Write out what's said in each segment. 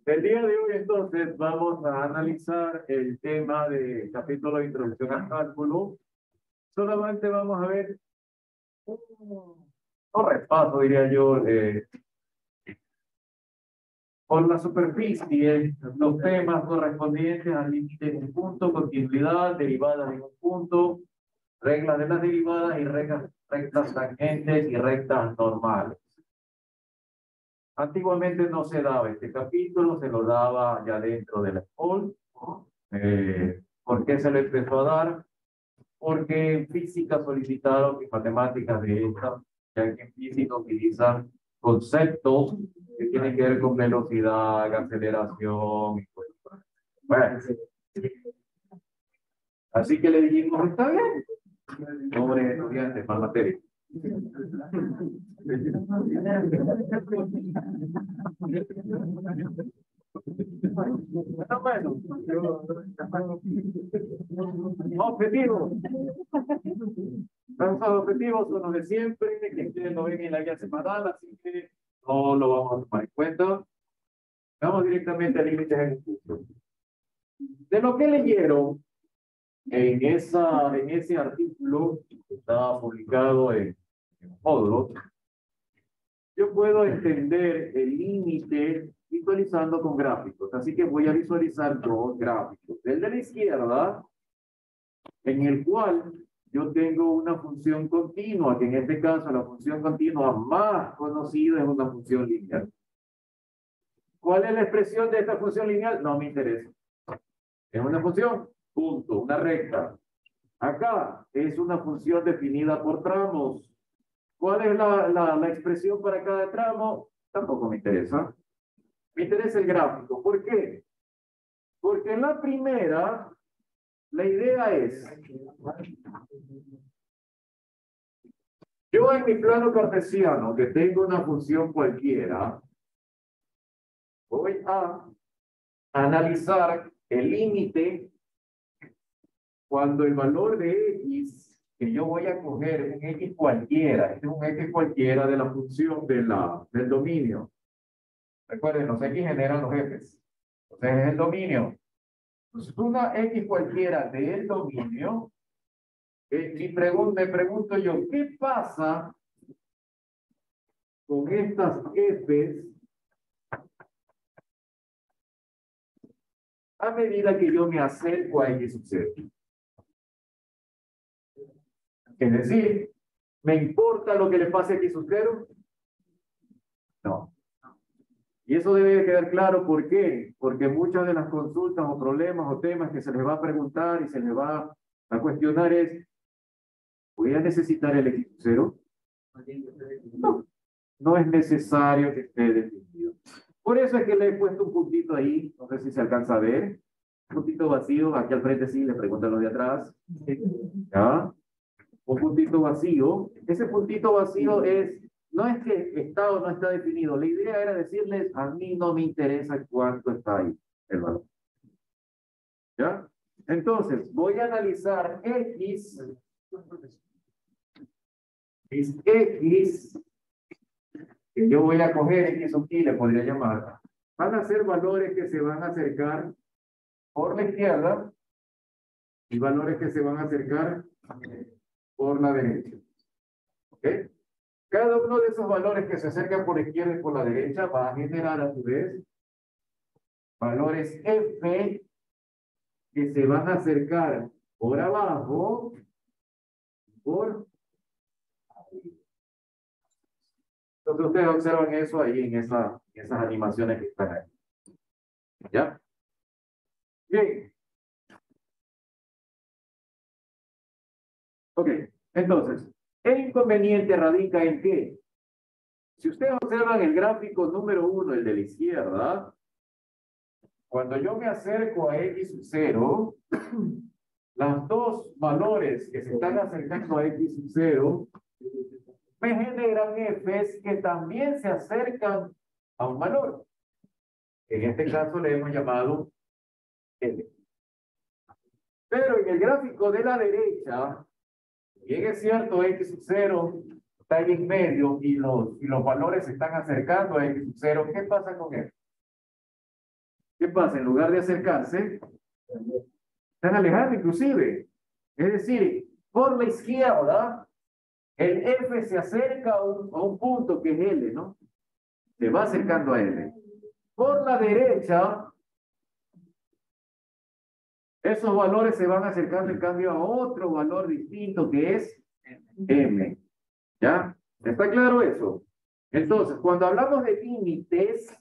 El día de hoy, entonces, vamos a analizar el tema de capítulo de introducción al cálculo. Solamente vamos a ver un repaso, diría yo, por la superficie, los temas correspondientes al límite de un punto, continuidad, derivadas de un punto, reglas de las derivadas y rectas tangentes y rectas normales. Antiguamente no se daba este capítulo, se lo daba ya dentro de la escuela. ¿Por qué se lo empezó a dar? Porque en física solicitaron y matemáticas de esta, ya que en física utilizan conceptos que tienen que ver con velocidad, aceleración y cosas. Bueno, así que le dijimos, está bien, pobres estudiantes, más materia. Bueno, objetivos. Los objetivos son los de siempre, que ustedes lo ven en la guía semanal, así que no lo vamos a tomar en cuenta. Vamos directamente al límite ejecutorio. De lo que leyeron en ese artículo que está publicado en módulos, yo puedo entender el límite visualizando con gráficos. Así que voy a visualizar dos gráficos. El de la izquierda, en el cual yo tengo una función continua, que en este caso la función continua más conocida es una función lineal. ¿Cuál es la expresión de esta función lineal? No me interesa. Es una función, punto, una recta. Acá es una función definida por tramos. ¿Cuál es la expresión para cada tramo? Tampoco me interesa. Me interesa el gráfico. ¿Por qué? Porque en la primera, la idea es, yo en mi plano cartesiano, que tengo una función cualquiera, voy a analizar el límite cuando el valor de x, que yo voy a coger un x cualquiera, este es un x cualquiera de la función del dominio. Recuerden, los x generan los f's. Entonces es el dominio. Entonces, una x cualquiera del dominio, me pregunto yo, ¿qué pasa con estas f's a medida que yo me acerco a x sub 0? Es decir, ¿me importa lo que le pase a x sub 0? No. Y eso debe de quedar claro, ¿por qué? Porque muchas de las consultas o problemas o temas que se les va a preguntar y se les va a cuestionar es, ¿voy a necesitar el x sub 0? No, no es necesario que esté definido. Por eso es que le he puesto un puntito ahí, no sé si se alcanza a ver, un puntito vacío, aquí al frente sí, le preguntan los de atrás. ¿Ya? Un puntito vacío. Ese puntito vacío no es que está o no está definido. La idea era decirles, a mí no me interesa cuánto está ahí el valor. ¿Ya? Entonces, voy a analizar x, que yo voy a coger x sub i, le podría llamar, van a ser valores que se van a acercar por la izquierda y valores que se van a acercar por la derecha. ¿Ok? Cada uno de esos valores que se acercan por la izquierda y por la derecha va a generar a su vez valores f que se van a acercar por abajo, por... Entonces ustedes observan eso ahí en esas animaciones que están ahí. ¿Ya? Bien. Ok. Entonces, el inconveniente radica en que, si ustedes observan el gráfico número 1, el de la izquierda, cuando yo me acerco a x sub 0, los dos valores que se están acercando a x sub 0 me generan f's que también se acercan a un valor. En este caso le hemos llamado L. Pero en el gráfico de la derecha, bien es cierto, x sub 0 está ahí en medio y los valores se están acercando a x sub 0. ¿Qué pasa con él? ¿qué pasa? En lugar de acercarse, están alejando inclusive. Es decir, por la izquierda, el F se acerca a un punto que es L, ¿no? Se va acercando a L. Por la derecha, esos valores se van acercando en cambio a otro valor distinto que es M. ¿Ya? ¿Está claro eso? Entonces, cuando hablamos de límites,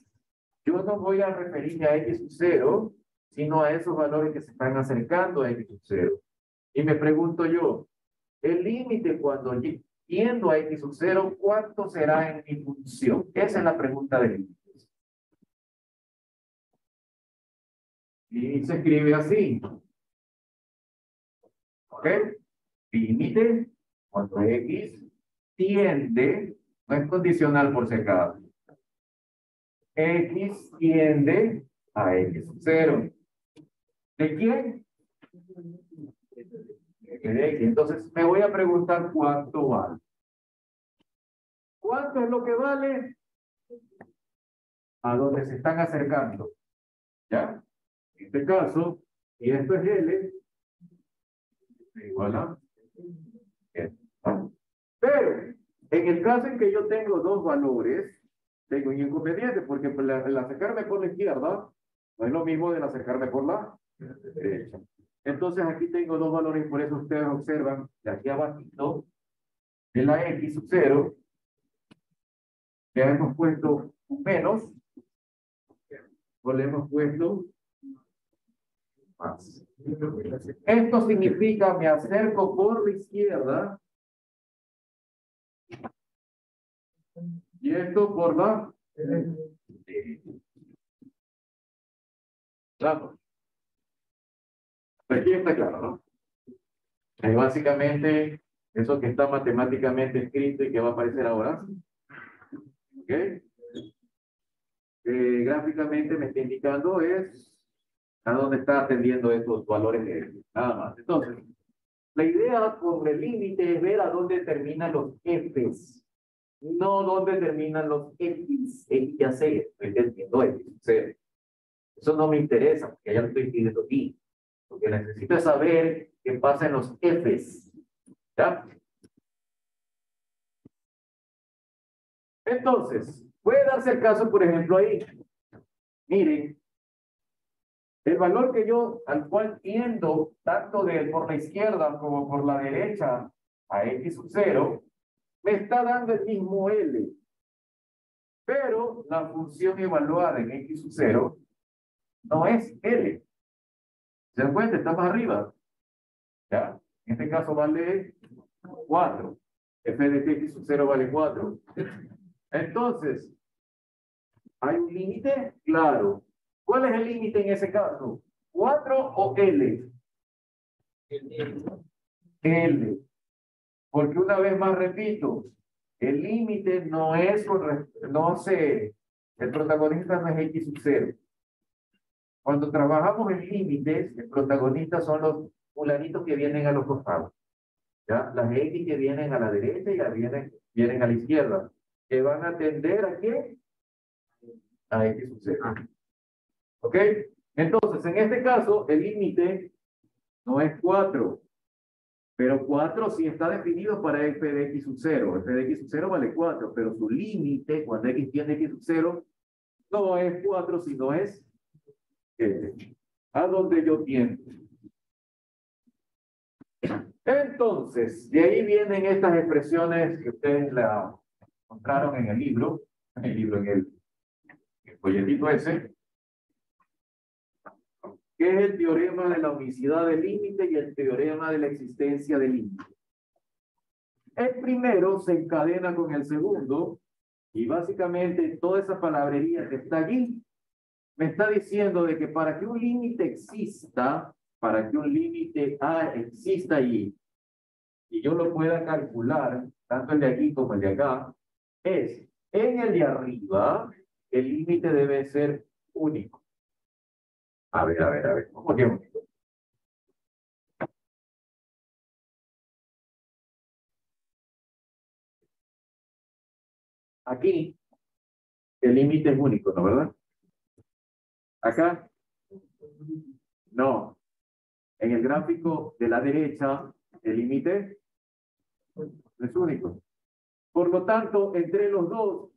yo no voy a referirme a X sub 0, sino a esos valores que se están acercando a X sub 0. Y me pregunto yo, el límite cuando tiendo a X sub 0, ¿cuánto será en mi función? Esa es la pregunta de límites. Y se escribe así. ¿Ok? Límite cuando X tiende, no es condicional por si acaso. X tiende a X sub 0. ¿De quién? De X. Entonces me voy a preguntar cuánto vale. ¿Cuánto es lo que vale? A donde se están acercando. ¿Ya? En este caso, y esto es L, igual a L. Pero, en el caso en que yo tengo dos valores, tengo un inconveniente, porque el acercarme por la izquierda no es lo mismo del acercarme por la derecha. Entonces aquí tengo dos valores, por eso ustedes observan de aquí abajo de la X sub 0, le hemos puesto un menos, o le hemos puesto más. Esto significa me acerco por la izquierda y esto por la derecha. Claro. Aquí está claro, ¿no? Es básicamente eso que está matemáticamente escrito y que va a aparecer ahora. ¿Ok? Gráficamente me está indicando es a dónde está atendiendo estos valores de nada más. Entonces, la idea con el límite es ver a dónde terminan los F's, no dónde terminan los X. X ya sé, estoy entendiendo X. Eso no me interesa, porque ya lo estoy escribiendo aquí. Lo que necesito es saber qué pasa en los F's. ¿Ya? Entonces, puede darse el caso, por ejemplo, ahí. Miren, el valor que yo, al cual tiendo, tanto por la izquierda como por la derecha, a X sub 0, me está dando el mismo L. Pero la función evaluada en X sub 0 no es L. ¿Se dan cuenta? Está más arriba. ¿Ya? En este caso vale 4. F de X sub 0 vale 4. Entonces, ¿hay un límite? Claro. ¿Cuál es el límite en ese caso? ¿4 o L? L. Porque una vez más repito, el límite no es, el protagonista no es X sub 0. Cuando trabajamos en límites, el protagonista son los fulanitos que vienen a los costados. ¿Ya? Las X que vienen a la derecha y las vienen a la izquierda. Que van a tender ¿a qué? A X sub 0. ¿Ok? Entonces, en este caso, el límite no es 4, pero 4 sí está definido para f de x sub 0. F de x sub 0 vale 4, pero su límite, cuando x tiende a x sub 0, no es 4, sino es a donde yo tiendo. Entonces, de ahí vienen estas expresiones que ustedes la encontraron en el libro, en el folletito ese, que es el teorema de la unicidad del límite y el teorema de la existencia del límite. El primero se encadena con el segundo y básicamente toda esa palabrería que está allí me está diciendo de que para que un límite exista, para que un límite A exista allí y yo lo pueda calcular, tanto el de aquí como el de acá, es en el de arriba, el límite debe ser único. A ver, ¿cómo que único? Aquí, el límite es único, ¿no verdad? Acá, No. En el gráfico de la derecha, el límite es único. Por lo tanto, entre los dos,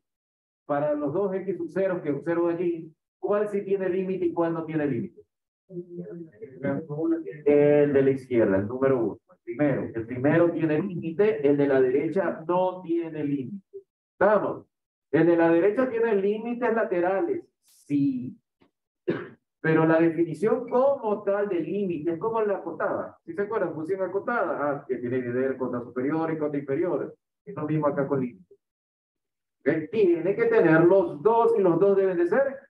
para los dos x sub 0 que observo allí, ¿cuál sí tiene límite y cuál no tiene límite? El de la izquierda, el número 1. El primero tiene límite, el de la derecha no tiene límite. ¿Estamos? El de la derecha tiene límites laterales, sí. Pero la definición como tal de límite es como en la acotada. ¿Sí se acuerdan? Función acotada. Ah, que tiene que ver contra superior y contra inferior. Es lo mismo acá con límite. ¿Okay? Tiene que tener los dos y los dos deben de ser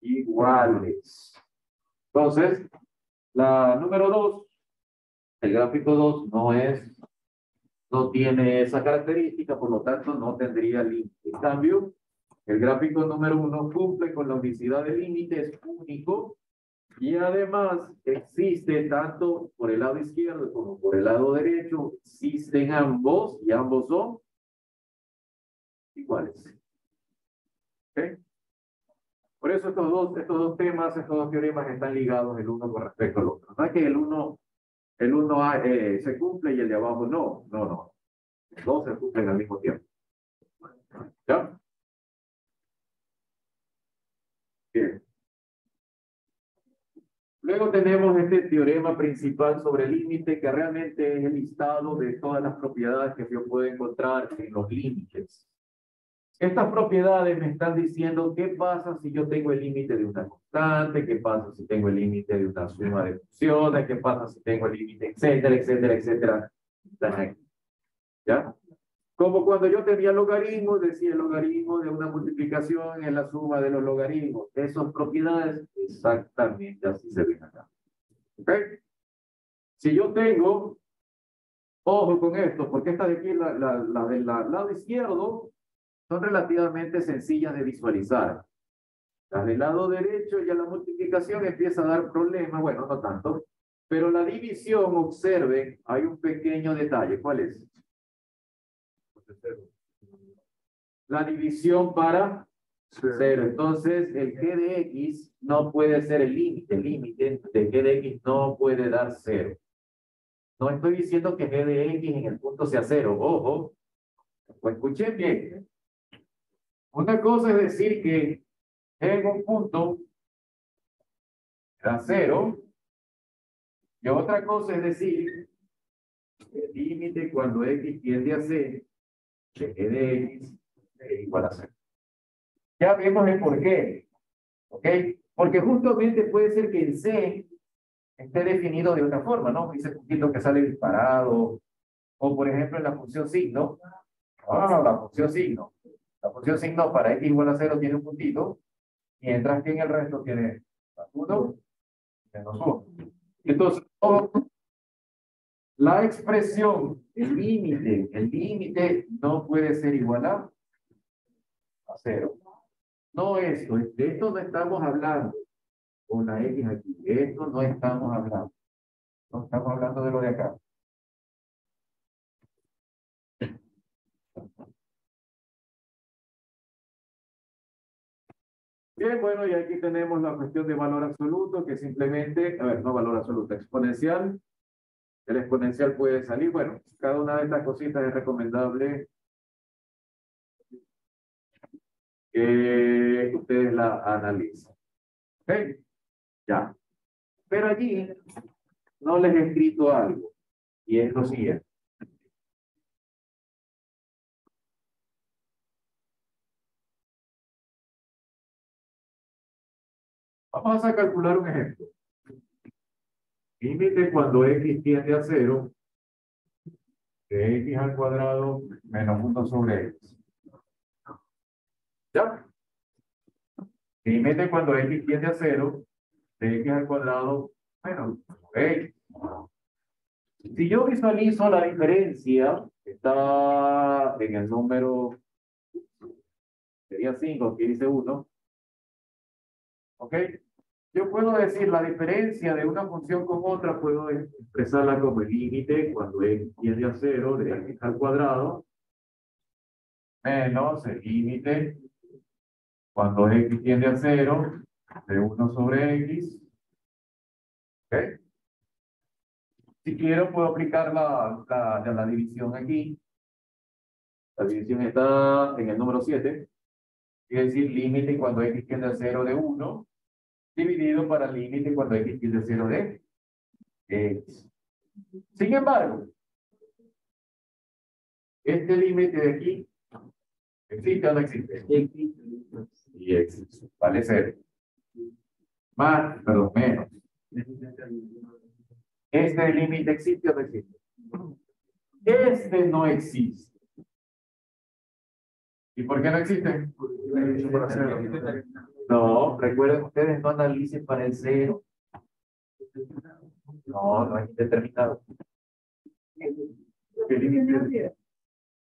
iguales. Entonces, la número 2, el gráfico 2 no tiene esa característica, por lo tanto no tendría límite. En cambio, el gráfico número 1 cumple con la unicidad de límite, es único, y además existe tanto por el lado izquierdo como por el lado derecho, existen ambos, y ambos son iguales. ¿Okay? Por eso estos dos temas, estos dos teoremas están ligados el uno con respecto al otro. No es que el uno se cumple y el de abajo no. No. Los dos se cumplen al mismo tiempo. ¿Ya? Bien. Luego tenemos este teorema principal sobre el límite, que realmente es el listado de todas las propiedades que yo puedo encontrar en los límites. Estas propiedades me están diciendo qué pasa si yo tengo el límite de una constante, qué pasa si tengo el límite de una suma de funciones, qué pasa si tengo el límite, etcétera, etcétera, etcétera. ¿Ya? Como cuando yo tenía logaritmos, decía el logaritmo de una multiplicación es la suma de los logaritmos. Esas propiedades exactamente así se ven acá. ¿Ok? Si yo tengo, ojo con esto, porque estas de aquí, la del lado izquierdo, son relativamente sencillas de visualizar. Las del lado derecho ya la multiplicación empieza a dar problemas, bueno, no tanto, pero la división, observen, hay un pequeño detalle. ¿Cuál es? La división para cero. Entonces, el g de x no puede ser el límite. El límite de g de x no puede dar cero. No estoy diciendo que g de x en el punto sea cero. Ojo, pues escuchen bien. Una cosa es decir que en un punto da cero. Y otra cosa es decir que el límite cuando x tiende a c de g de x es igual a cero. Ya vemos el por qué. ¿Ok? Porque justamente puede ser que el C esté definido de otra forma, ¿no? Ese puntito que sale disparado. O por ejemplo en la función signo. Ah, la función signo. La función signo para x igual a 0 tiene un puntito. Mientras que en el resto tiene 1 menos 1. Entonces, la expresión, el límite no puede ser igual a 0. No esto, de esto no estamos hablando. Con la X aquí, de esto no estamos hablando. No estamos hablando de lo de acá. Bien, bueno, y aquí tenemos la cuestión de valor absoluto, que simplemente, a ver, no valor absoluto, exponencial. El exponencial puede salir, bueno, cada una de estas cositas es recomendable que ustedes la analicen. ¿Ok? Ya. Pero allí no les he escrito algo, y es lo siguiente. Vamos a calcular un ejemplo. Límite cuando x tiende a 0 de x al cuadrado menos 1 sobre x. ¿Ya? Límite cuando x tiende a 0 de x al cuadrado menos 1 sobre x. Si yo visualizo la diferencia, está en el número, sería 5, aquí dice 1. ¿Ok? Yo puedo decir la diferencia de una función con otra, puedo expresarla como el límite cuando x tiende a 0 de x al cuadrado menos el límite cuando x tiende a 0 de 1 sobre X. ¿Ok? Si quiero, puedo aplicar la división aquí. La división está en el número 7. Es decir, límite cuando X tiende a 0 de 1, dividido para límite cuando X tiende a 0 de X. Sin embargo, este límite de aquí, ¿existe o no existe? Y existe. Vale 0. Más, perdón, menos. ¿Este límite existe o no existe? Este no existe. ¿Y por qué no existe? No, recuerden ustedes, no analicen para el 0. No, no es indeterminado.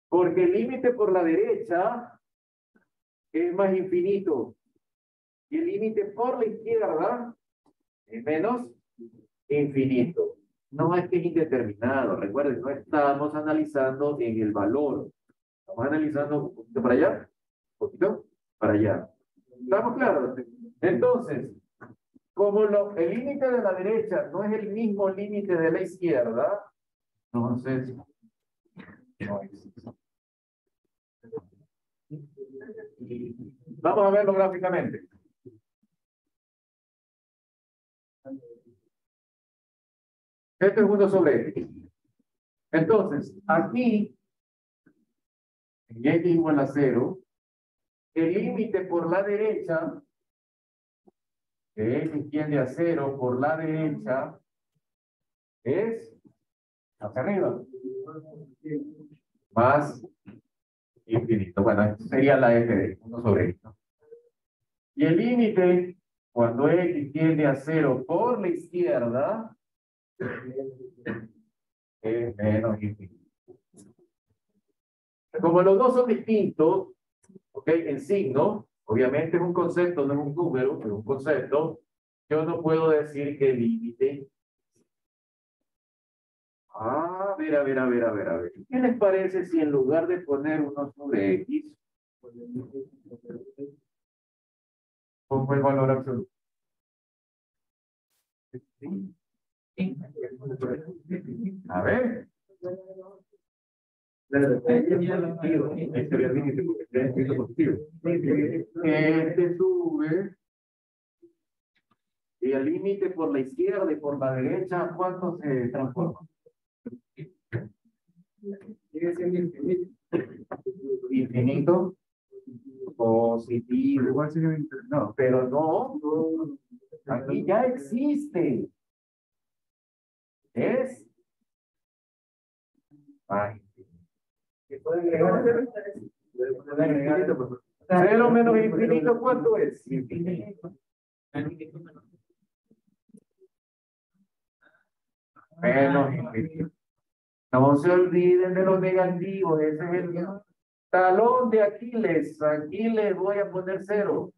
Porque el límite por la derecha es más infinito. Y el límite por la izquierda es menos infinito. No es que es indeterminado. Recuerden, no estamos analizando en el valor. Estamos analizando un poquito para allá, un poquito para allá. ¿Estamos claros? Entonces, como el límite de la derecha no es el mismo límite de la izquierda, entonces no existe. Vamos a verlo gráficamente. Esto es 1 sobre X. Entonces, aquí, en X igual a 0, el límite por la derecha, que X tiende a 0 por la derecha, es hacia arriba. Más infinito. Bueno, esto sería la f de 1 sobre X. Y el límite, cuando X tiende a 0 por la izquierda, es menos infinito. Como los dos son distintos, ¿ok? En signo, obviamente es un concepto, no es un número, es un concepto. Yo no puedo decir que el límite. A ver, a ver, a ver, a ver, a ver. ¿Qué les parece si en lugar de poner 1 sobre X, pongo el valor absoluto? A ver. Este sube. Y el límite por la izquierda y por la derecha, ¿cuánto se transforma? Sigue siendo infinito. Infinito. Positivo. Igual sigue no, pero no. Aquí ya existe. Es. Ay. Cero menos infinito, ¿cuánto es? Infinito. Menos infinito. No se olviden de los negativos, ese es el talón de Aquiles. Aquí les voy a poner 0.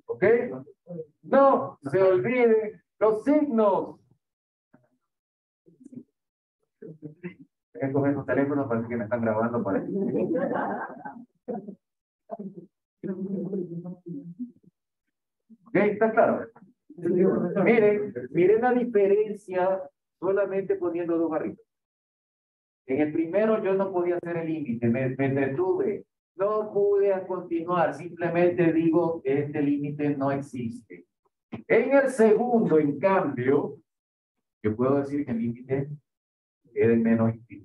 ¿Ok? No se olviden los signos. Con esos teléfonos parece que me están grabando para ¿ok? ¿Está claro? Miren la diferencia solamente poniendo dos barritos. En el primero yo no podía hacer el límite, me detuve. No pude continuar, simplemente digo que este límite no existe. En el segundo, en cambio, yo puedo decir que el límite es de menos infinito.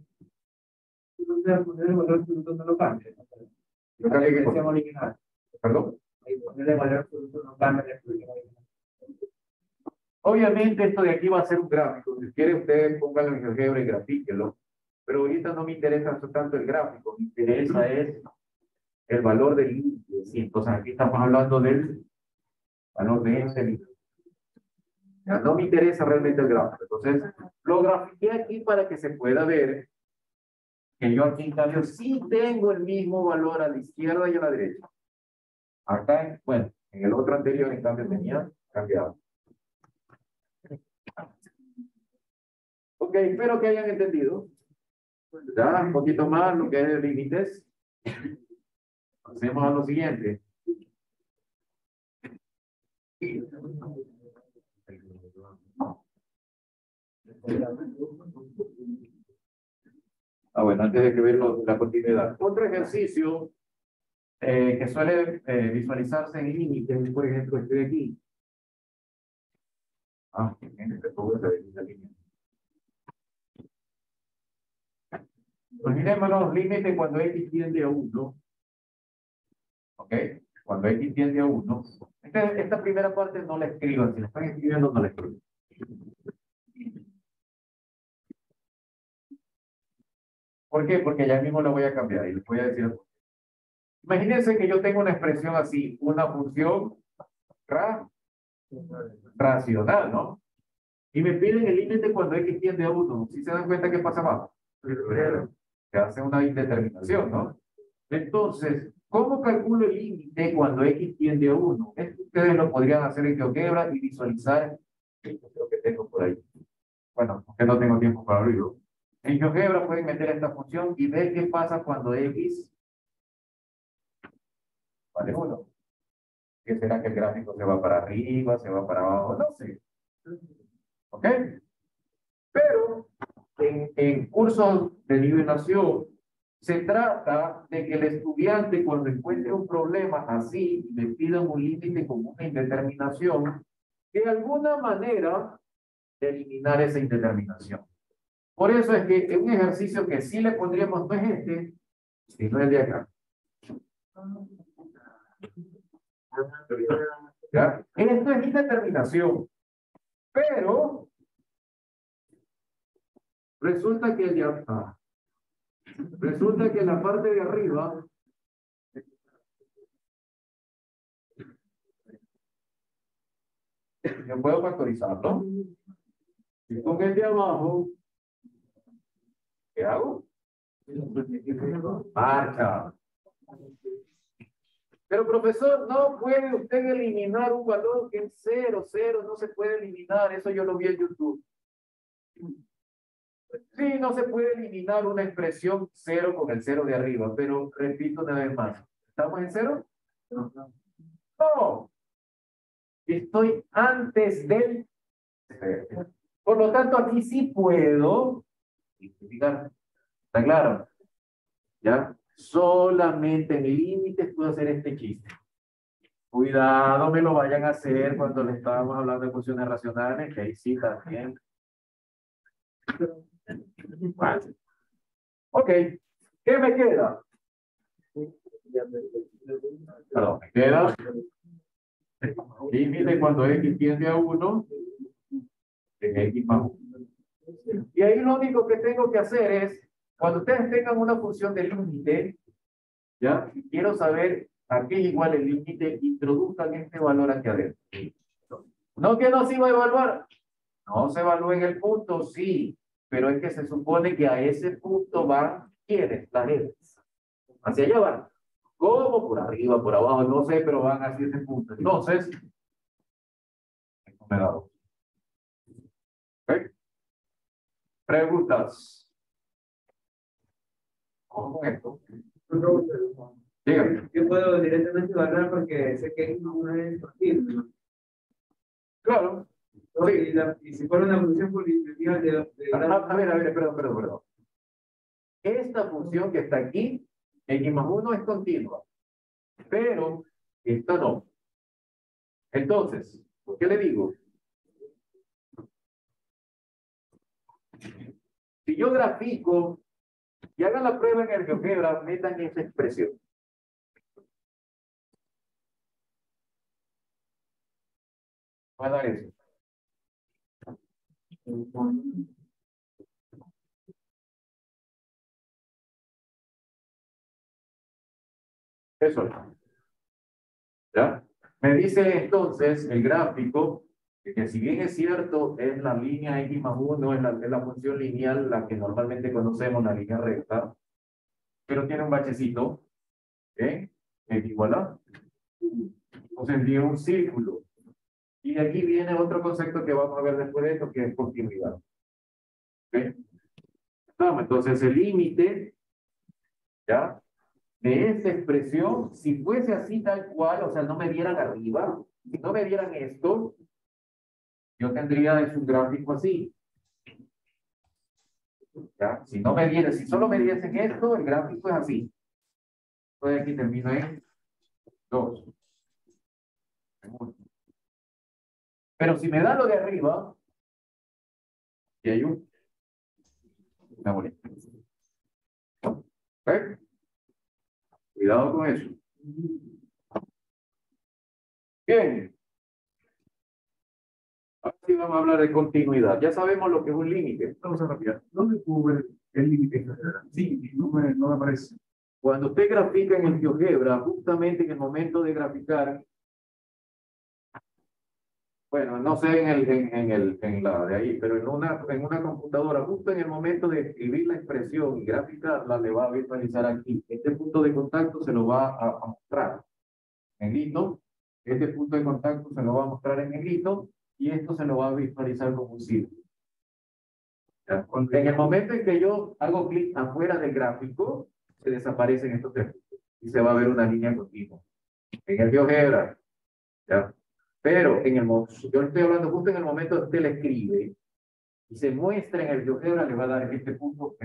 Poner el valor absoluto no lo cambia. ¿No cambia qué cosa? Original. ¿Perdón? Poner el valor absoluto no cambia la expresión original. Obviamente esto de aquí va a ser un gráfico. Si quiere ustedes pónganlo en GeoGebra y grafíquenlo. Pero ahorita no me interesa tanto el gráfico. Me interesa es el valor del límite. Sí, entonces aquí estamos hablando del valor de ese límite. No me interesa realmente el gráfico. Entonces, lo grafiqué aquí para que se pueda ver que yo aquí en cambio sí tengo el mismo valor a la izquierda y a la derecha. Acá, bueno, en el otro anterior en cambio tenía cambiado. Ok, espero que hayan entendido. Ya, un poquito más lo que es límites. Hacemos a lo siguiente. Ah, bueno, antes de que ver la continuidad. Otro ejercicio que suele visualizarse en límites, por ejemplo, estoy aquí. Ah, bien, que pongo esa línea. Imaginémonos límite cuando x tiende a 1. ¿Ok? Cuando x tiende a 1. Esta primera parte no la escriban. Si la están escribiendo, no la escriban. ¿Por qué? Porque ya mismo la voy a cambiar y les voy a decir. Imagínense que yo tengo una expresión así, una función racional, ¿no? Y me piden el límite cuando x tiende a 1. ¿Sí se dan cuenta qué pasa abajo? Que hace una indeterminación, ¿no? Entonces, ¿cómo calculo el límite cuando x tiende a 1? Esto ustedes lo podrían hacer en GeoGebra y visualizar lo que tengo por ahí. Bueno, porque no tengo tiempo para abrirlo. En GeoGebra pueden meter esta función y ver qué pasa cuando x vale 1. ¿Qué será que el gráfico se va para arriba, se va para abajo? No sé. ¿Ok? Pero en cursos de nivelación se trata de que el estudiante cuando encuentre un problema así y le pidan un límite con una indeterminación, de alguna manera de eliminar esa indeterminación. Por eso es que un ejercicio que sí le pondríamos no es este, sino el de acá. ¿Ya? Esto es indeterminación, pero resulta que resulta que en la parte de arriba yo puedo factorizarlo. Y con el de abajo, ¿qué hago? Marcha. Pero profesor, no puede usted eliminar un valor que es 0, 0, no se puede eliminar. Eso yo lo vi en YouTube. Sí, no se puede eliminar una expresión 0 con el 0 de arriba, pero repito una vez más. ¿Estamos en 0? No. Estoy antes del 0. Por lo tanto, aquí sí puedo simplificar. ¿Está claro? ¿Ya? Solamente en límites puedo hacer este chiste. Cuidado, me lo vayan a hacer cuando le estábamos hablando de funciones racionales, que ahí sí también. Vale. Ok, ¿qué me queda? Perdón, me queda límite cuando x tiende a 1 de x más 1. Y ahí lo único que tengo que hacer es, cuando ustedes tengan una función de límite, ¿ya? Quiero saber a qué es igual el límite, introduzcan este valor aquí adentro. No que no se iba a evaluar. No se evalúa en el punto, sí, pero es que se supone que a ese punto van, ¿quiénes? Las redes. Hacia allá van. ¿Cómo? Por arriba, por abajo, no sé, pero van hacia ese punto. Entonces, me da dos. ¿Ok? Preguntas. ¿Cómo es esto? Dígame. Yo puedo directamente evaluar porque sé que no es posible, ¿no? Claro. Sí. Y si fuera una función polinomial a ver, perdón. Esta función que está aquí, x más 1 es continua, pero esta no. Entonces, ¿qué le digo? Si yo grafico y hagan la prueba en el GeoGebra, metan esa expresión. Va a dar eso. Eso. ¿Ya? Me dice entonces el gráfico que si bien es cierto, es la línea x más 1, es la función lineal, la que normalmente conocemos, la línea recta, pero tiene un bachecito, ¿eh? Es igual a. Entonces tiene un círculo. Y de aquí viene otro concepto que vamos a ver después de esto, que es continuidad. ¿Ok? Entonces el límite, ¿ya? De esta expresión, si fuese así tal cual, o sea, no me dieran arriba, Si no me dieran esto, yo tendría un gráfico así. ¿Ya? Si no me diera, si solo me diesen esto, el gráfico es así. Entonces aquí termino en 2. Pero si me da lo de arriba, y hay una bolita. ¿Ok? Cuidado con eso. Bien. Ahora sí vamos a hablar de continuidad. Ya sabemos lo que es un límite. Vamos a rápida. ¿Dónde puedo ver el límite? Sí, no me aparece. Cuando usted grafica en el GeoGebra, justamente en el momento de graficar, bueno, no sé en la de ahí, pero en una computadora, justo en el momento de escribir la expresión y graficarla, le va a visualizar aquí. Este punto de contacto se lo va a mostrar en negrito. Este punto de contacto se lo va a mostrar en negrito y esto se lo va a visualizar como un círculo. En el momento en que yo hago clic afuera del gráfico, se desaparecen estos tres puntos y se va a ver una línea continua. En el GeoGebra, ¿ya? Pero yo estoy hablando justo en el momento que usted le escribe y se muestra en el GeoGebra, le va a dar este punto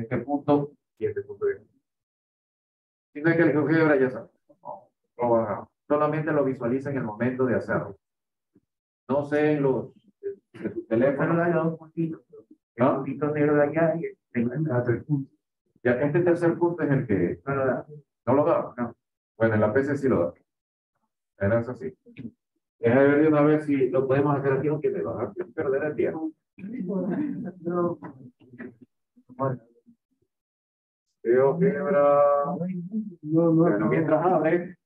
y este punto. Si no es que el GeoGebra ya sabe, solamente lo visualiza en el momento de hacerlo. No sé en de su teléfono. El puntito negro de allá y el punto. Ya, este tercer punto es el que No lo da. no lo da. No. Bueno, en la PC sí lo da. Era eso sí. Déjame ver de una vez si lo podemos hacer aquí, aunque me va a perder el tiempo. No. GeoGebra. Bueno, mientras abre,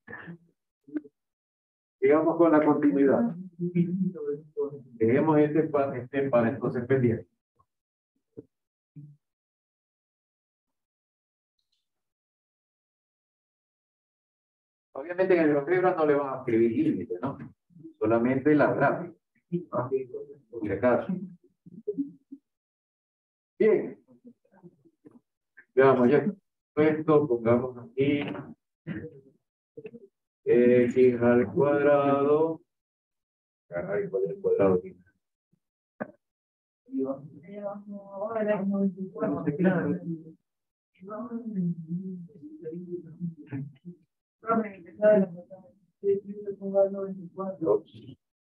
sigamos con la continuidad. Dejemos este para entonces pendiente. Obviamente en el GeoGebra no le van a escribir límite, ¿no? Solamente la gráfica. Por si acaso. Bien. Veamos ya. Esto pongamos aquí. X al cuadrado. Caray, ¿cuál es el cuadrado aquí?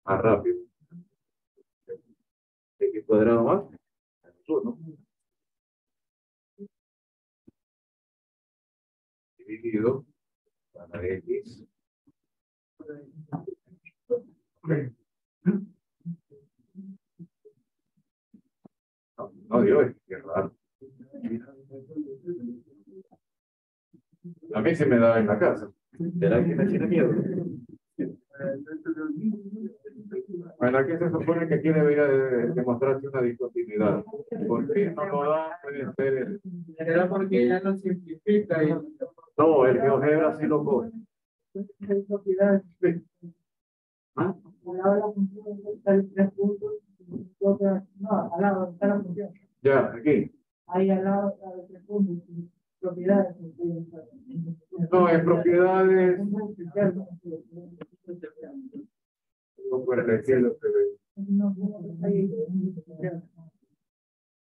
Más rápido. X cuadrado más. 1. Dividido para X. No, Dios, qué raro. A mí se me da en la casa. ¿Será que me tiene miedo? Bueno, aquí se supone que aquí debería demostrarse una discontinuidad. ¿Por qué no lo da? Puede ser Era porque ya no simplifica. No, el GeoGebra sí lo coge. Sí. ¿Ah? Ya, aquí. Ahí al lado está el 3 puntos, propiedades. No, en propiedades. No puede decir lo que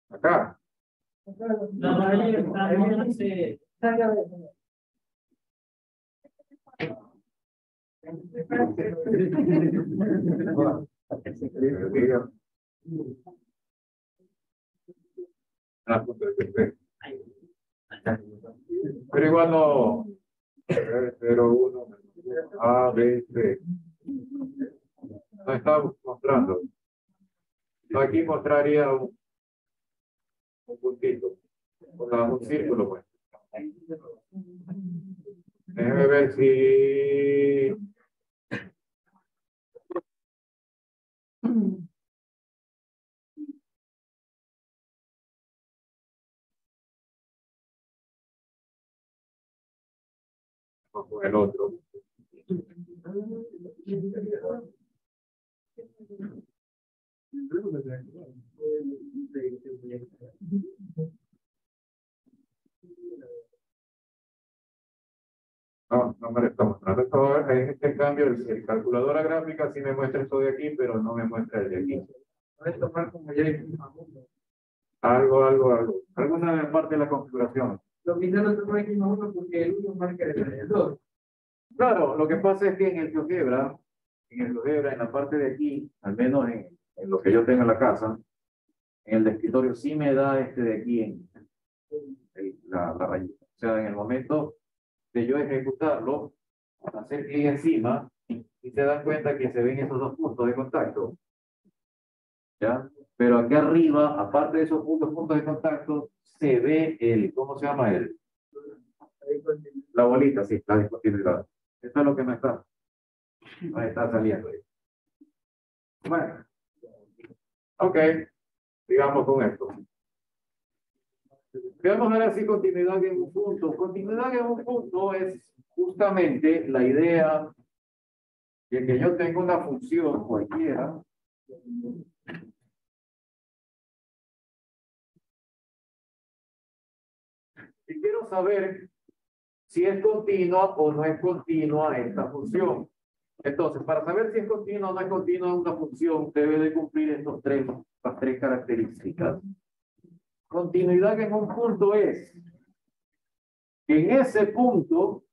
acá. No, ahí está, Pero igual no. 0, 1, A, B, C. No está mostrando. Aquí mostraría un puntito. O sea, un círculo, pues. Déjeme ver si. Vamos con el otro. No, no me lo está mostrando. Esto, en este cambio, el calculadora gráfica sí me muestra esto de aquí, pero no me muestra el de aquí. Puedes tomar como ya hicimos Algo. Alguna parte de la configuración. Lo mismo nosotros hicimos uno porque el uno marca el 2. Claro, lo que pasa es que en el GeoGebra, en la parte de aquí, al menos en lo que yo tengo en la casa, en el de escritorio sí me da este de aquí en la rayita. O sea, en el momento de yo ejecutarlo, hacer clic encima y se dan cuenta que se ven esos dos puntos de contacto. ¿Ya? Pero aquí arriba, aparte de esos puntos de contacto, se ve ¿cómo se llama la bolita, sí, la discontinuidad. Esto es lo que me está saliendo ahí. Bueno, ok, digamos con esto. Veamos ahora si continuidad en un punto. Continuidad en un punto es justamente la idea de que yo tengo una función cualquiera y quiero saber si es continua o no es continua esta función. Entonces, para saber si es continua o no es continua una función, debe de cumplir estas tres características. Continuidad en un punto es que en ese punto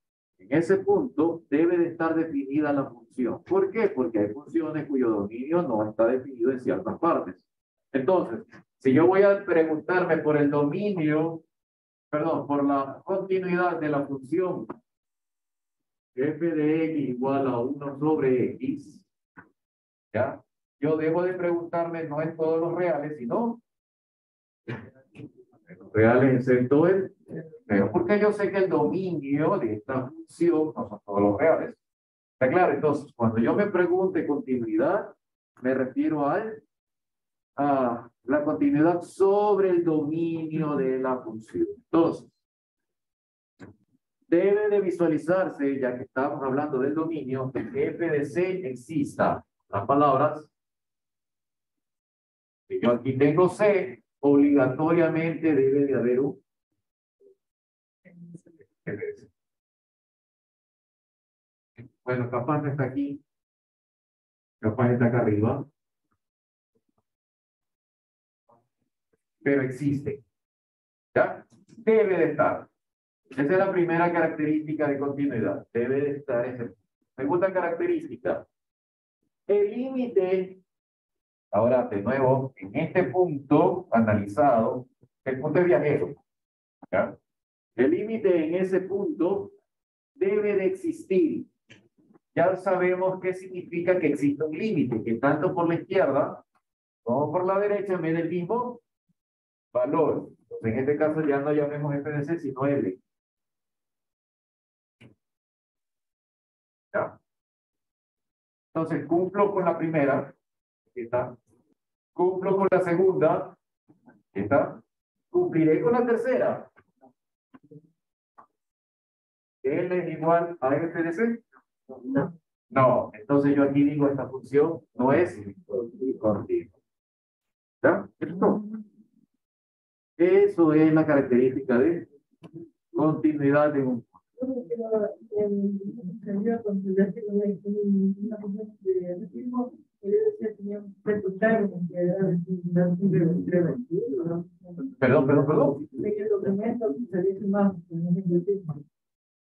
debe de estar definida la función. ¿Por qué? Porque hay funciones cuyo dominio no está definido en ciertas partes. Entonces, si yo voy a preguntarme por el dominio, perdón, por la continuidad de la función f de x igual a 1 sobre x, ¿ya? Yo debo de preguntarme no en todos los reales, sino en los reales excepto el, pero porque yo sé que el dominio de esta función no son todos los reales. ¿Está claro? Entonces, cuando yo me pregunte continuidad, me refiero a la continuidad sobre el dominio de la función. Entonces, debe de visualizarse, ya que estamos hablando del dominio, que f de c exista. Las palabras, si yo aquí tengo c, obligatoriamente debe de haber un f de c. Bueno, capaz no está aquí, capaz está acá arriba, pero existe. ¿Ya? Debe de estar. Esa es la primera característica de continuidad. Debe de estar ese. Segunda característica. El límite, ahora de nuevo, en este punto analizado, el punto es viajero. ¿Ya? El límite en ese punto debe de existir. Ya sabemos qué significa que existe un límite, que tanto por la izquierda como por la derecha me dé el mismo valor. Entonces, en este caso ya no llamemos f de c, sino L. ¿Ya? Entonces, cumplo con la primera, aquí está. Cumplo con la segunda, aquí está. Cumpliré con la tercera. L es igual a f de c. No. No, entonces yo aquí digo esta función no es continua. ¿Ya? ¿Esto? Eso es la característica de continuidad de un. Perdón.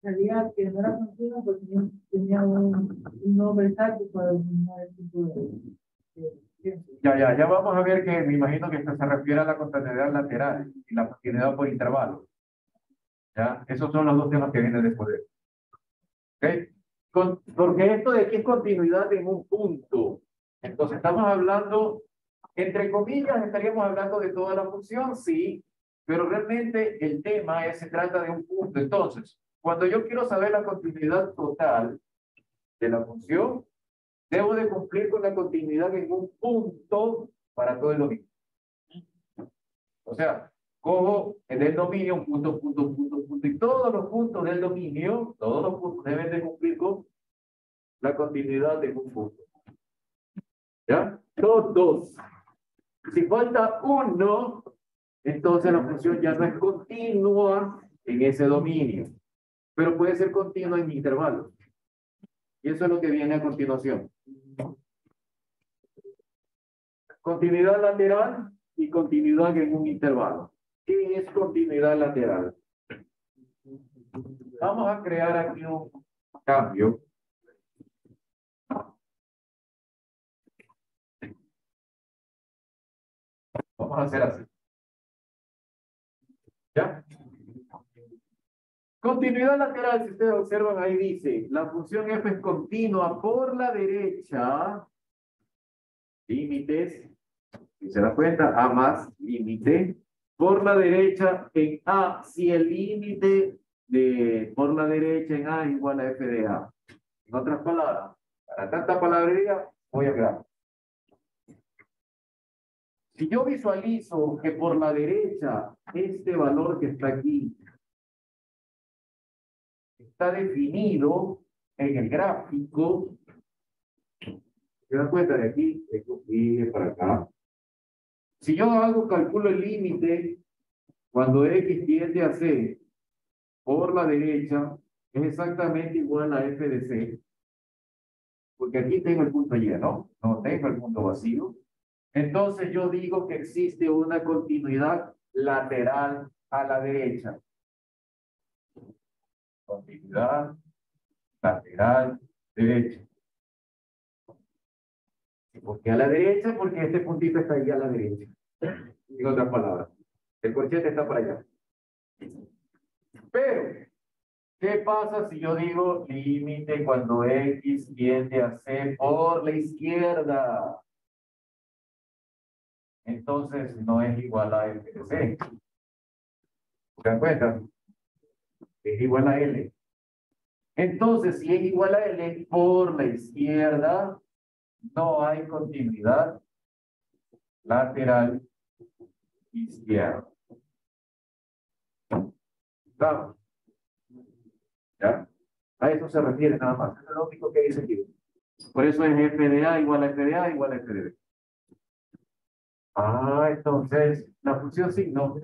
Sabía que no era continua porque tenía un nombre exacto para un tipo de. Ya vamos a ver que me imagino que esto se refiere a la continuidad lateral y la continuidad por intervalo. ¿Ya? Esos son los dos temas que vienen después de eso. ¿Ok? Porque esto de aquí es continuidad en un punto. Entonces estamos hablando, entre comillas, estaríamos hablando de toda la función, sí, pero realmente el tema se trata de un punto. Entonces, cuando yo quiero saber la continuidad total de la función, debo de cumplir con la continuidad en un punto para todo el dominio. O sea, cojo en el dominio un punto, y todos los puntos del dominio, todos los puntos deben de cumplir con la continuidad de un punto. ¿Ya? Todos. Si falta uno, entonces la función ya no es continua en ese dominio. pero puede ser continua en intervalos. Y eso es lo que viene a continuación. Continuidad lateral y continuidad en un intervalo. ¿Qué es continuidad lateral? Vamos a crear aquí un cambio. Vamos a hacer así. ¿Ya? Continuidad lateral, si ustedes observan ahí dice, la función f es continua por la derecha, límites, si se da cuenta, a más límite, por la derecha en a, si el límite de por la derecha en a es igual a f de a. En otras palabras, para tanta palabrería, voy a quedar. Si yo visualizo que por la derecha este valor que está aquí está definido en el gráfico, ¿se dan cuenta de aquí? Esto sigue para acá. Si yo calculo el límite cuando x tiende a c por la derecha, es exactamente igual a f de c, porque aquí tengo el punto lleno, no tengo el punto vacío. Entonces yo digo que existe una continuidad lateral a la derecha. Continuidad lateral derecha. ¿Por qué a la derecha? Porque este puntito está ahí a la derecha. En otras palabras, el corchete está para allá. Pero, ¿qué pasa si yo digo límite cuando x tiende a c por la izquierda? Entonces no es igual a f de c. ¿Se dan cuenta? Es igual a L. Entonces, si es igual a L por la izquierda, no hay continuidad lateral izquierda. ¿Vamos? ¿Ya? A eso se refiere nada más. Eso es lo único que dice aquí. Por eso es f de a igual a f de a igual a f de b. Ah, entonces, la función signo.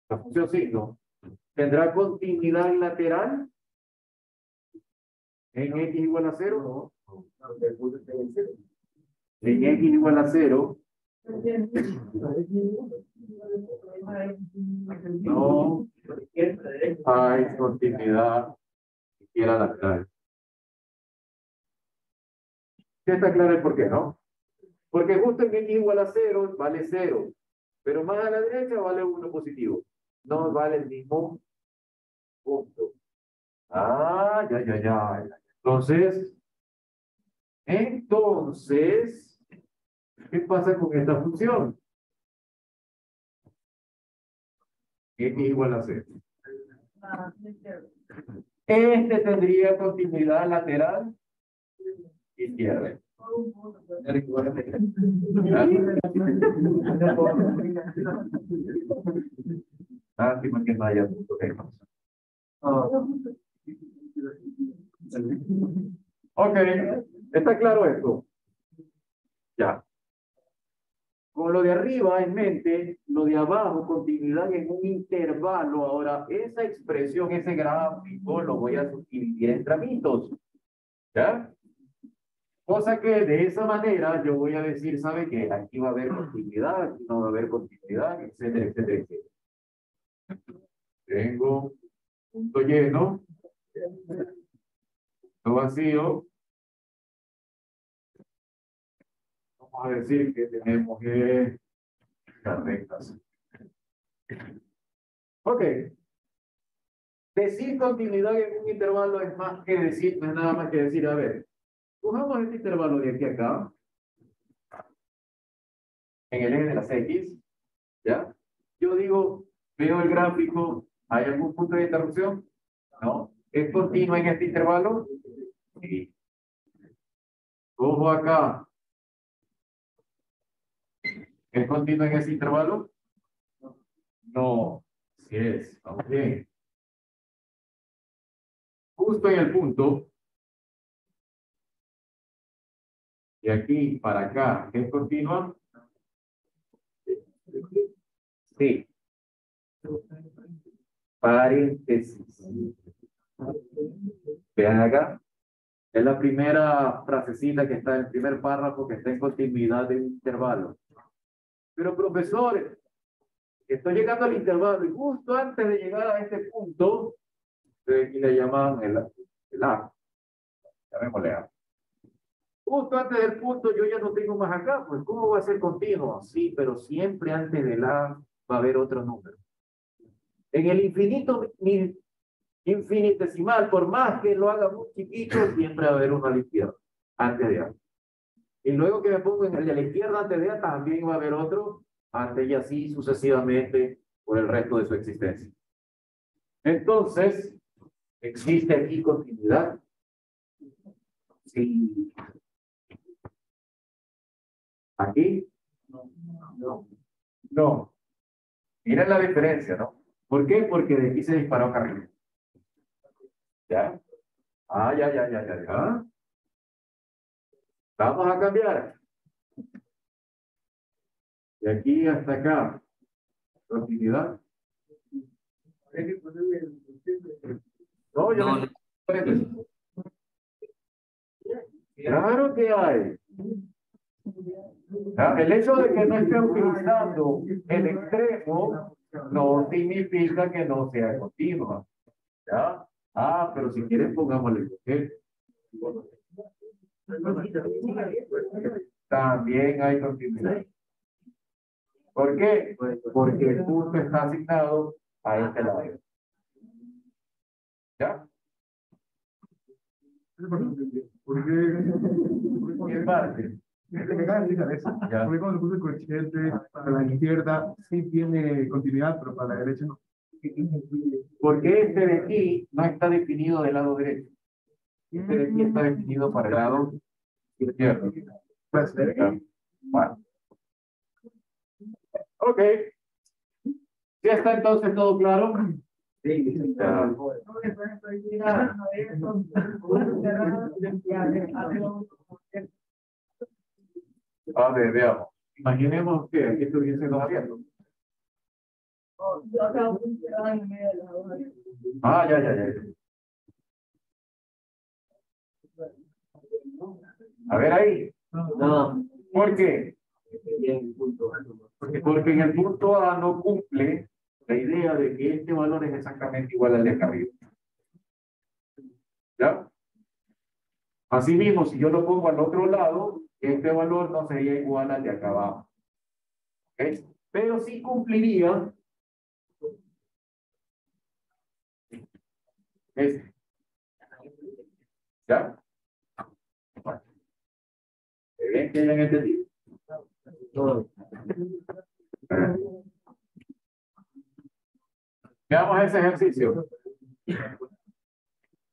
La función signo tendrá continuidad lateral en x igual a 0. En x igual a 0. No hay continuidad siquiera lateral. ¿Sí está claro el por qué, no? Porque justo en x igual a 0 vale 0, pero más a la derecha vale 1 positivo. No vale el mismo punto. Ah, ya. Entonces, ¿qué pasa con esta función? X igual a 0. Este tendría continuidad lateral izquierda. Lástima que no haya punto que más. Ok, ¿está claro esto? Ya. Con lo de arriba en mente, lo de abajo, continuidad en un intervalo. Ahora, esa expresión, ese gráfico, lo voy a subdividir en tramitos. ¿Ya? Cosa que de esa manera yo voy a decir, ¿sabe qué? Aquí va a haber continuidad, aquí no va a haber continuidad, etcétera, etcétera, etcétera. Tengo punto lleno, punto vacío. Vamos a decir que tenemos las rectas. Ok. Decir continuidad en un intervalo es más que decir, no es nada más que decir, a ver, cojamos este intervalo de aquí a acá, en el eje de las X, ¿ya? Yo digo, veo el gráfico, ¿hay algún punto de interrupción? No. ¿Es continua en este intervalo? Sí. Cojo acá. ¿Es continua en ese intervalo? No. Sí es. Vamos bien. Justo en el punto, de aquí para acá, ¿es continua? Sí. Sí. Paréntesis. Vean acá. Es la primera frasecita que está en el primer párrafo que está en continuidad de un intervalo. Pero profesores, estoy llegando al intervalo y justo antes de llegar a este punto, aquí le llaman el A. Llamémosle A. Justo antes del punto yo ya no tengo más acá, pues ¿cómo va a ser continuo? Sí, pero siempre antes del A va a haber otro número. En el infinito infinitesimal, por más que lo haga muy chiquito, siempre va a haber uno a la izquierda, antes de A. Y luego que me pongo en el de la izquierda antes de A, también va a haber otro antes y así sucesivamente por el resto de su existencia. Entonces, ¿existe aquí continuidad? Sí. ¿Aquí? No. No. Miren la diferencia, ¿no? ¿Por qué? Porque de aquí se disparó acá arriba. ¿Ya? Ah, ya. Vamos a cambiar. De aquí hasta acá. Continuidad. No, yo no. Claro que hay. El hecho de que no esté utilizando el extremo no significa que no sea continua. ¿Ya? Ah, pero si quieren pongámosle ¿qué? También hay continuidad. ¿Por qué? Porque el punto está asignado a este lado. ¿Ya? ¿Por qué? ¿Qué parte? Me acaba de explicar eso. Porque cuando puse el coeficiente para la izquierda sí tiene continuidad, pero para la derecha no. Porque este de aquí no está definido del lado derecho. Este de aquí está definido para el lado izquierdo. Pues, Bueno. Ok. ¿Ya está entonces todo claro? Sí. A ver, veamos. Imaginemos que aquí estuviese dos abiertos. Ah, ya. A ver ahí. No. ¿Por qué? Porque en el punto A no cumple la idea de que este valor es exactamente igual al de acá arriba. ¿Ya? Asimismo, si yo lo pongo al otro lado, este valor no sería igual al de acá abajo. ¿Okay? Pero sí cumpliría este. ¿Ya? Bueno. ¿Ven que hayan entendido? Veamos ese ejercicio.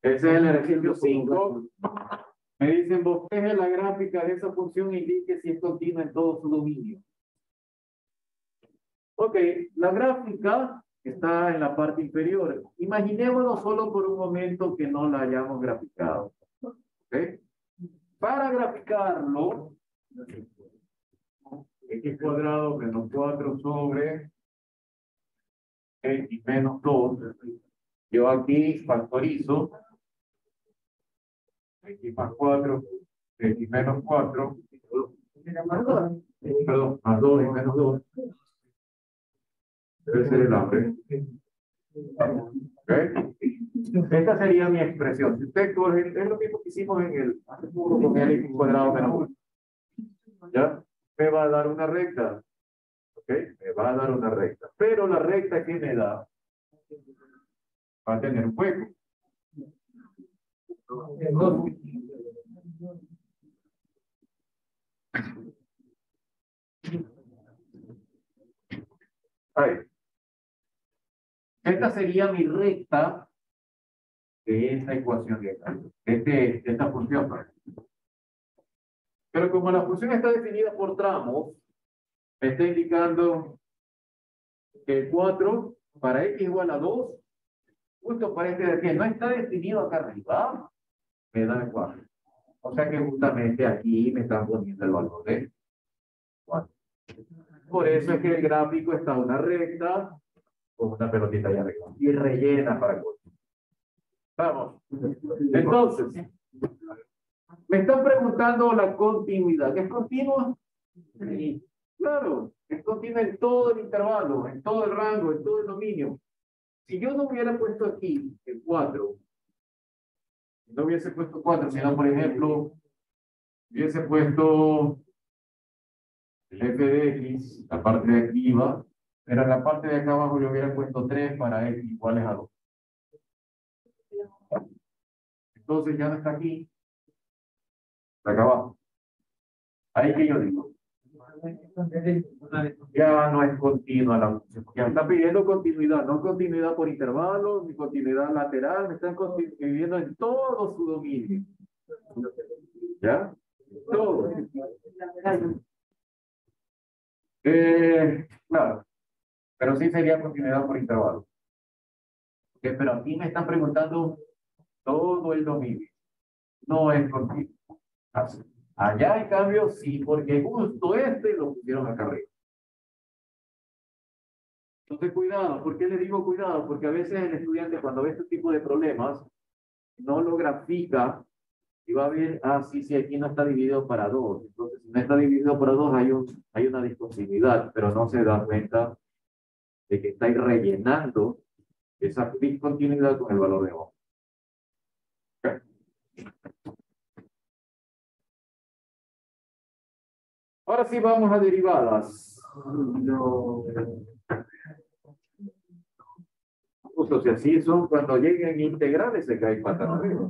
Ese es el ejercicio 5. Me dicen, bosqueje la gráfica de esa función y indique si es continua en todo su dominio. Ok, la gráfica está en la parte inferior. Imaginémonos solo por un momento que no la hayamos graficado. ¿Okay? Para graficarlo, x cuadrado menos 4 sobre x menos 2. Yo aquí factorizo x más 4, x menos 4. Perdón, más 2 y menos 2. Debe ser el hambre. ¿Okay? Esta sería mi expresión. Si usted coge, es lo mismo que hicimos en el con el x cuadrado menos 1. ¿Ya? Me va a dar una recta. ¿Ok? Me va a dar una recta. Pero la recta que me da va a tener un hueco. Ahí. Esta sería mi recta de esta ecuación de acá, de esta función. Pero como la función está definida por tramos, me está indicando que 4 para x igual a 2, justo para este de aquí, no está definido acá arriba, me da 4. O sea que justamente aquí me están poniendo el valor de 4. Por eso es que el gráfico está una recta con una pelotita allá arriba y rellena para corto. Vamos. Entonces, me están preguntando la continuidad. ¿Es continua? Sí. Claro, es continua en todo el intervalo, en todo el rango, en todo el dominio. Si yo no hubiera puesto aquí el 4, no hubiese puesto 4, sino por ejemplo, hubiese puesto el f de x, la parte de aquí va, pero en la parte de acá abajo yo hubiera puesto 3 para x iguales a 2. Entonces ya no está aquí, está acá abajo. Ahí que yo digo, ya no es continua la función, porque me está pidiendo continuidad, no continuidad por intervalos, ni continuidad lateral, me están pidiendo en todo su dominio. ¿Ya? Todo. Claro, pero sí sería continuidad por intervalo. Pero aquí me están preguntando todo el dominio. No es continuo. Allá, en cambio, sí, porque justo este lo pusieron acá arriba. Entonces, cuidado. ¿Por qué le digo cuidado? Porque a veces el estudiante, cuando ve este tipo de problemas, no lo grafica y va a ver, sí, aquí no está dividido para 2. Entonces, si no está dividido para 2, hay una discontinuidad, pero no se da cuenta de que está rellenando esa discontinuidad con el valor de O. ¿Okay? Ahora sí vamos a derivadas. O sea, sí son cuando lleguen integrales se caen patas arriba.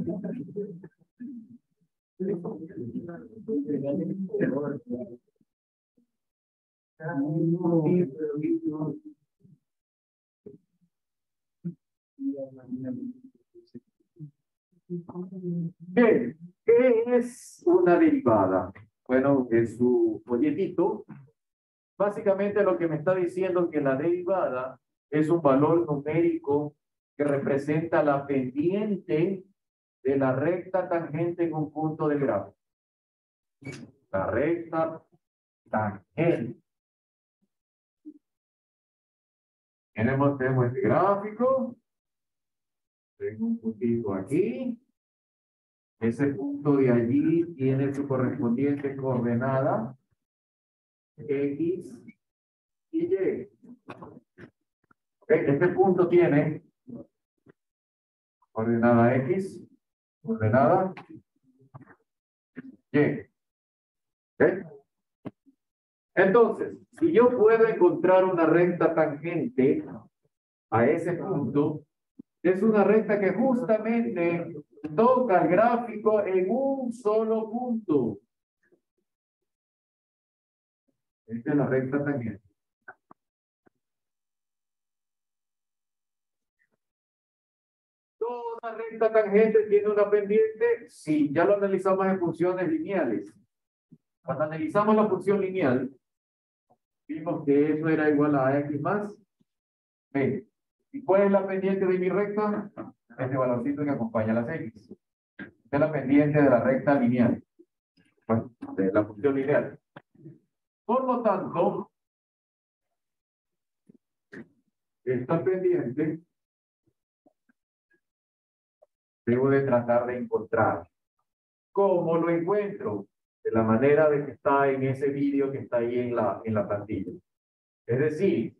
Bien, ¿qué es una derivada? Bueno, en su folletito, básicamente lo que me está diciendo es que la derivada es un valor numérico que representa la pendiente de la recta tangente en un punto del gráfico. La recta tangente. Tenemos este gráfico. Tengo un puntito aquí. Ese punto de allí tiene su correspondiente coordenada X y Y. Este punto tiene coordenada X, coordenada Y. Entonces, si yo puedo encontrar una recta tangente a ese punto, es una recta que justamente toca el gráfico en un solo punto. Esta es la recta tangente. ¿Toda recta tangente tiene una pendiente? Sí, ya lo analizamos en funciones lineales. Cuando analizamos la función lineal, vimos que eso era igual a x más b. ¿Y cuál es la pendiente de mi recta? Este valorcito que acompaña a las x. Esta es la pendiente de la recta lineal. Bueno, de la función lineal. Por lo tanto, esta pendiente debo de tratar de encontrar. ¿Cómo lo encuentro? De la manera de que está en ese vídeo que está ahí en la plantilla. Es decir,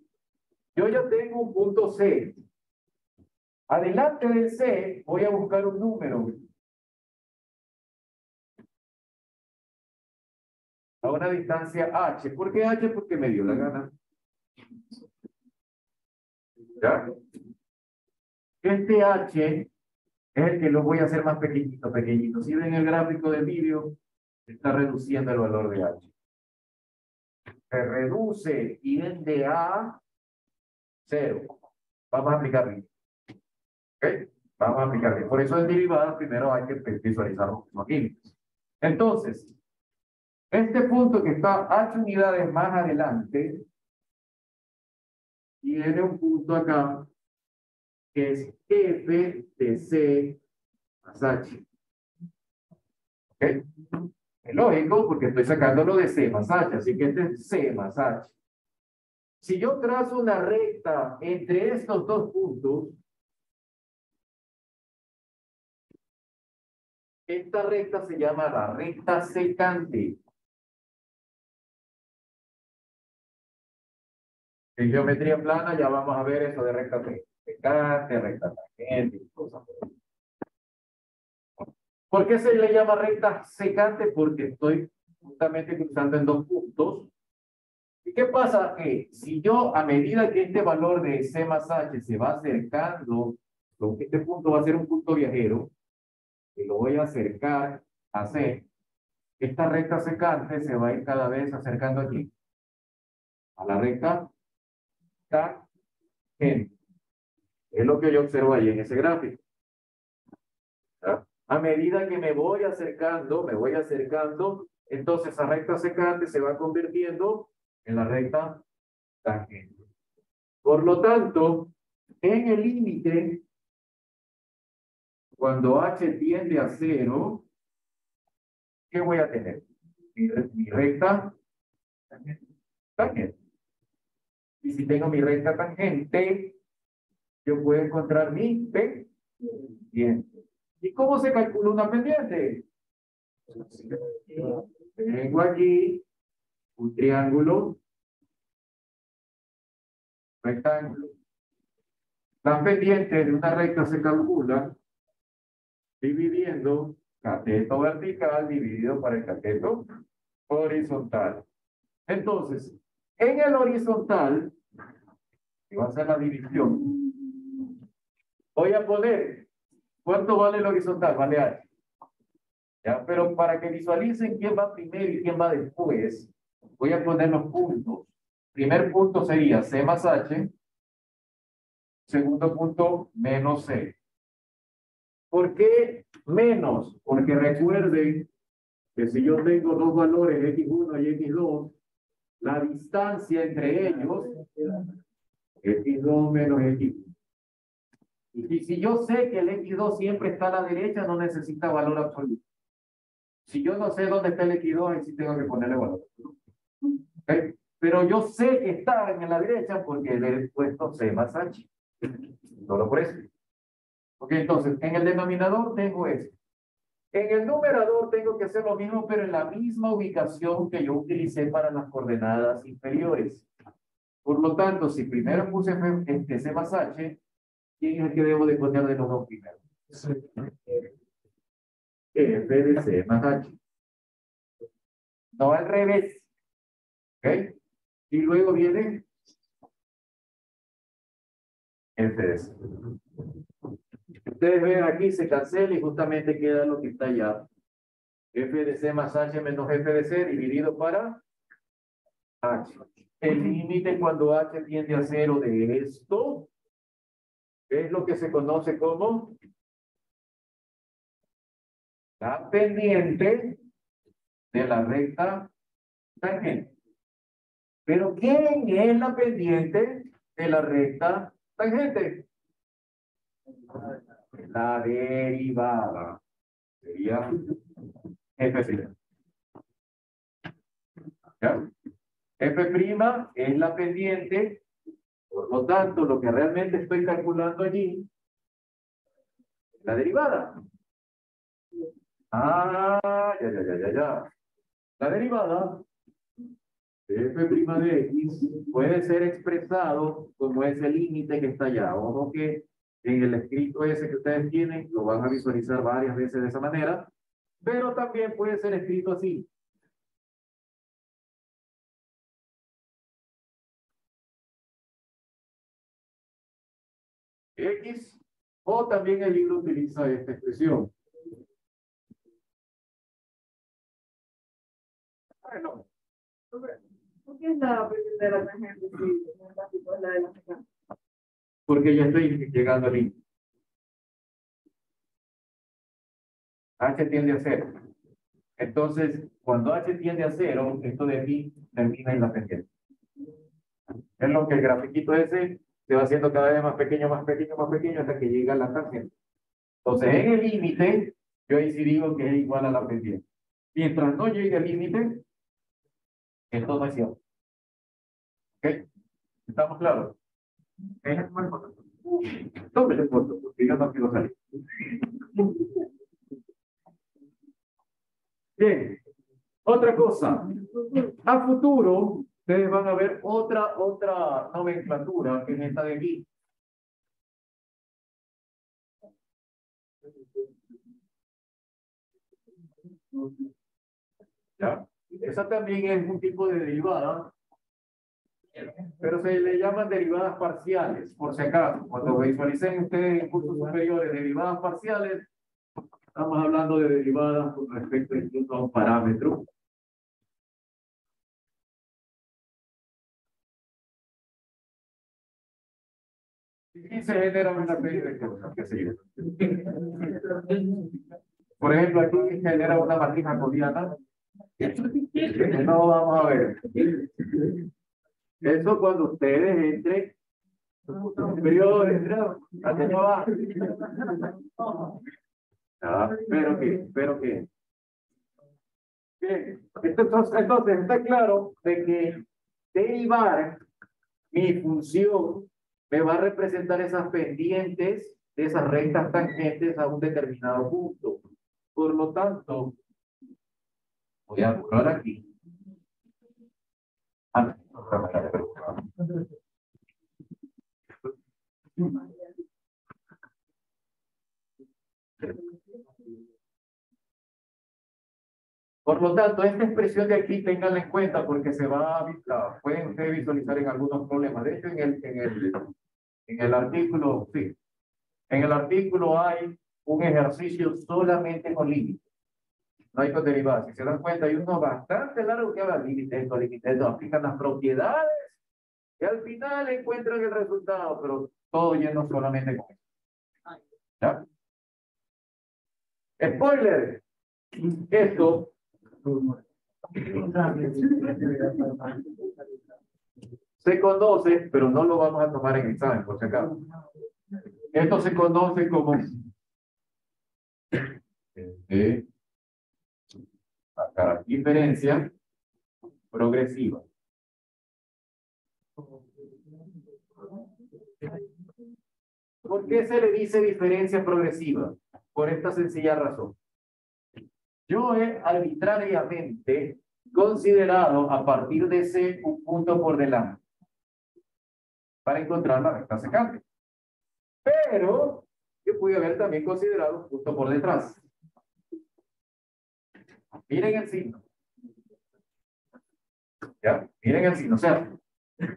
yo ya tengo un punto C. Adelante del C voy a buscar un número. A una distancia H. ¿Por qué H? Porque me dio la gana. ¿Ya? Este H es el que lo voy a hacer más pequeñito, pequeñito. Si ven el gráfico del vídeo, está reduciendo el valor de H. Se reduce, tiende a 0. Vamos a aplicar bien. ¿Ok? Vamos a aplicar bien. Por eso en derivadas primero hay que visualizar los límites. Entonces, este punto que está H unidades más adelante, tiene un punto acá que es F de C más H. ¿Ok? Es lógico porque estoy sacándolo de C más H, así que este es C más H. Si yo trazo una recta entre estos dos puntos, esta recta se llama la recta secante. En geometría plana ya vamos a ver eso de recta secante, recta tangente y cosas por ahí. ¿Por qué se le llama recta secante? Porque estoy justamente cruzando en dos puntos. ¿Y qué pasa? Que si yo, a medida que este valor de C más H se va acercando, este punto va a ser un punto viajero, y lo voy a acercar a C, esta recta secante se va a ir cada vez acercando aquí, a la recta tangente. Es lo que yo observo ahí en ese gráfico. ¿Ya? A medida que me voy acercando, entonces esa recta secante se va convirtiendo en la recta tangente. Por lo tanto, en el límite, cuando H tiende a 0, ¿qué voy a tener? Mi recta tangente. Y si tengo mi recta tangente, yo puedo encontrar mi pendiente. ¿Y cómo se calcula una pendiente? Tengo aquí un triángulo rectángulo. Las pendientes de una recta se calculan dividiendo cateto vertical dividido por el cateto horizontal. Entonces, en el horizontal, que va a ser la división, voy a poner, ¿cuánto vale el horizontal? Vale H. ¿Ya? Pero para que visualicen quién va primero y quién va después, voy a poner los puntos. Primer punto sería C más H. Segundo punto, menos C. ¿Por qué menos? Porque recuerden que si yo tengo dos valores X1 y X2, la distancia entre ellos es X2 menos X1. Y si yo sé que el X2 siempre está a la derecha, no necesita valor absoluto. Si yo no sé dónde está el X2, ahí sí tengo que ponerle valor absoluto. ¿Okay? Pero yo sé que está en la derecha porque le he puesto C más H. Solo por eso. Ok, entonces, en el denominador tengo esto. En el numerador tengo que hacer lo mismo, pero en la misma ubicación que yo utilicé para las coordenadas inferiores. Por lo tanto, si primero puse C más H, ¿quién es el que debo de poner de nuevo primero? F de C más H. No al revés. ¿Ok? Y luego viene F de C. Ustedes ven aquí, se cancela y justamente queda lo que está allá. F de C más H menos F de C dividido para H. El límite cuando H tiende a 0 de esto es lo que se conoce como la pendiente de la recta tangente. Pero ¿quién es la pendiente de la recta tangente? La derivada. Sería F'. ¿Ya? F' es la pendiente, por lo tanto, lo que realmente estoy calculando allí es la derivada. Ya. La derivada de F' de X puede ser expresado como ese límite que está allá. Ojo que en el escrito ese que ustedes tienen, lo van a visualizar varias veces de esa manera, pero también puede ser escrito así. X, o también el libro utiliza esta expresión. Bueno, ¿Por qué es la primera tangente si el gráfico es la de la secante? porque ya estoy llegando al límite. H tiende a 0. Entonces, cuando H tiende a 0, esto de aquí termina en la pendiente. Es lo que el grafiquito ese se va haciendo cada vez más pequeño, hasta que llega a la tangente. Entonces, en el límite, yo ahí sí digo que es igual a la pendiente. Mientras no llegue al límite, esto no es cierto. ¿Ok? ¿Estamos claros? Tómele foto, porque yo no quiero salir. Bien, otra cosa. A futuro, ustedes van a ver otra nomenclatura que es esta de aquí. ¿Ya? Esa también es un tipo de derivada, pero se le llaman derivadas parciales, por si acaso. Cuando visualicen ustedes en cursos superiores derivadas parciales, estamos hablando de derivadas con respecto incluso a un parámetro. Y se genera una serie de cosas, qué sé yo. Por ejemplo, aquí se genera una matriz jacobiana. No vamos a ver. Eso cuando ustedes entren superiores, ¿no? Pero que. Bien, entonces está claro de que derivar mi función me va a representar esas pendientes de esas rectas tangentes a un determinado punto. Por lo tanto, voy a borrar aquí. Por lo tanto, esta expresión de aquí, ténganla en cuenta porque pueden ustedes visualizar en algunos problemas. De hecho, en el artículo, sí, en el artículo hay un ejercicio solamente con límites. No hay con derivadas. Si se dan cuenta, hay uno bastante largo que habla límites, con límites, aplican las propiedades y al final encuentran el resultado, pero todo lleno solamente con eso. ¿Ya? Spoiler. Esto se conoce, pero no lo vamos a tomar en examen, por si acaso. Esto se conoce como diferencia progresiva. ¿Por qué se le dice diferencia progresiva? Por esta sencilla razón. Yo he arbitrariamente considerado a partir de C un punto por delante para encontrar la recta secante. Pero yo pude haber también considerado un punto por detrás. Miren el signo. ¿Ya? Miren el signo. O sea,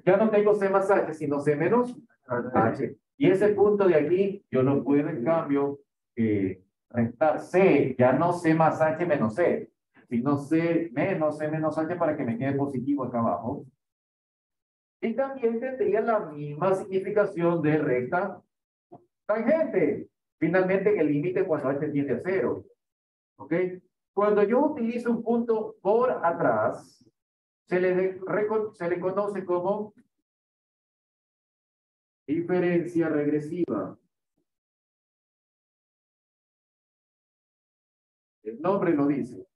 ya no tengo C más H, sino C menos H. Y ese punto de aquí, yo lo puedo en cambio restar C, ya no C más H menos C, sino C menos H para que me quede positivo acá abajo. Y también tendría la misma significación de recta tangente. Finalmente, en el límite cuando H tiende a 0. ¿Ok? Cuando yo utilizo un punto por atrás, se le conoce como diferencia regresiva. El nombre lo dice.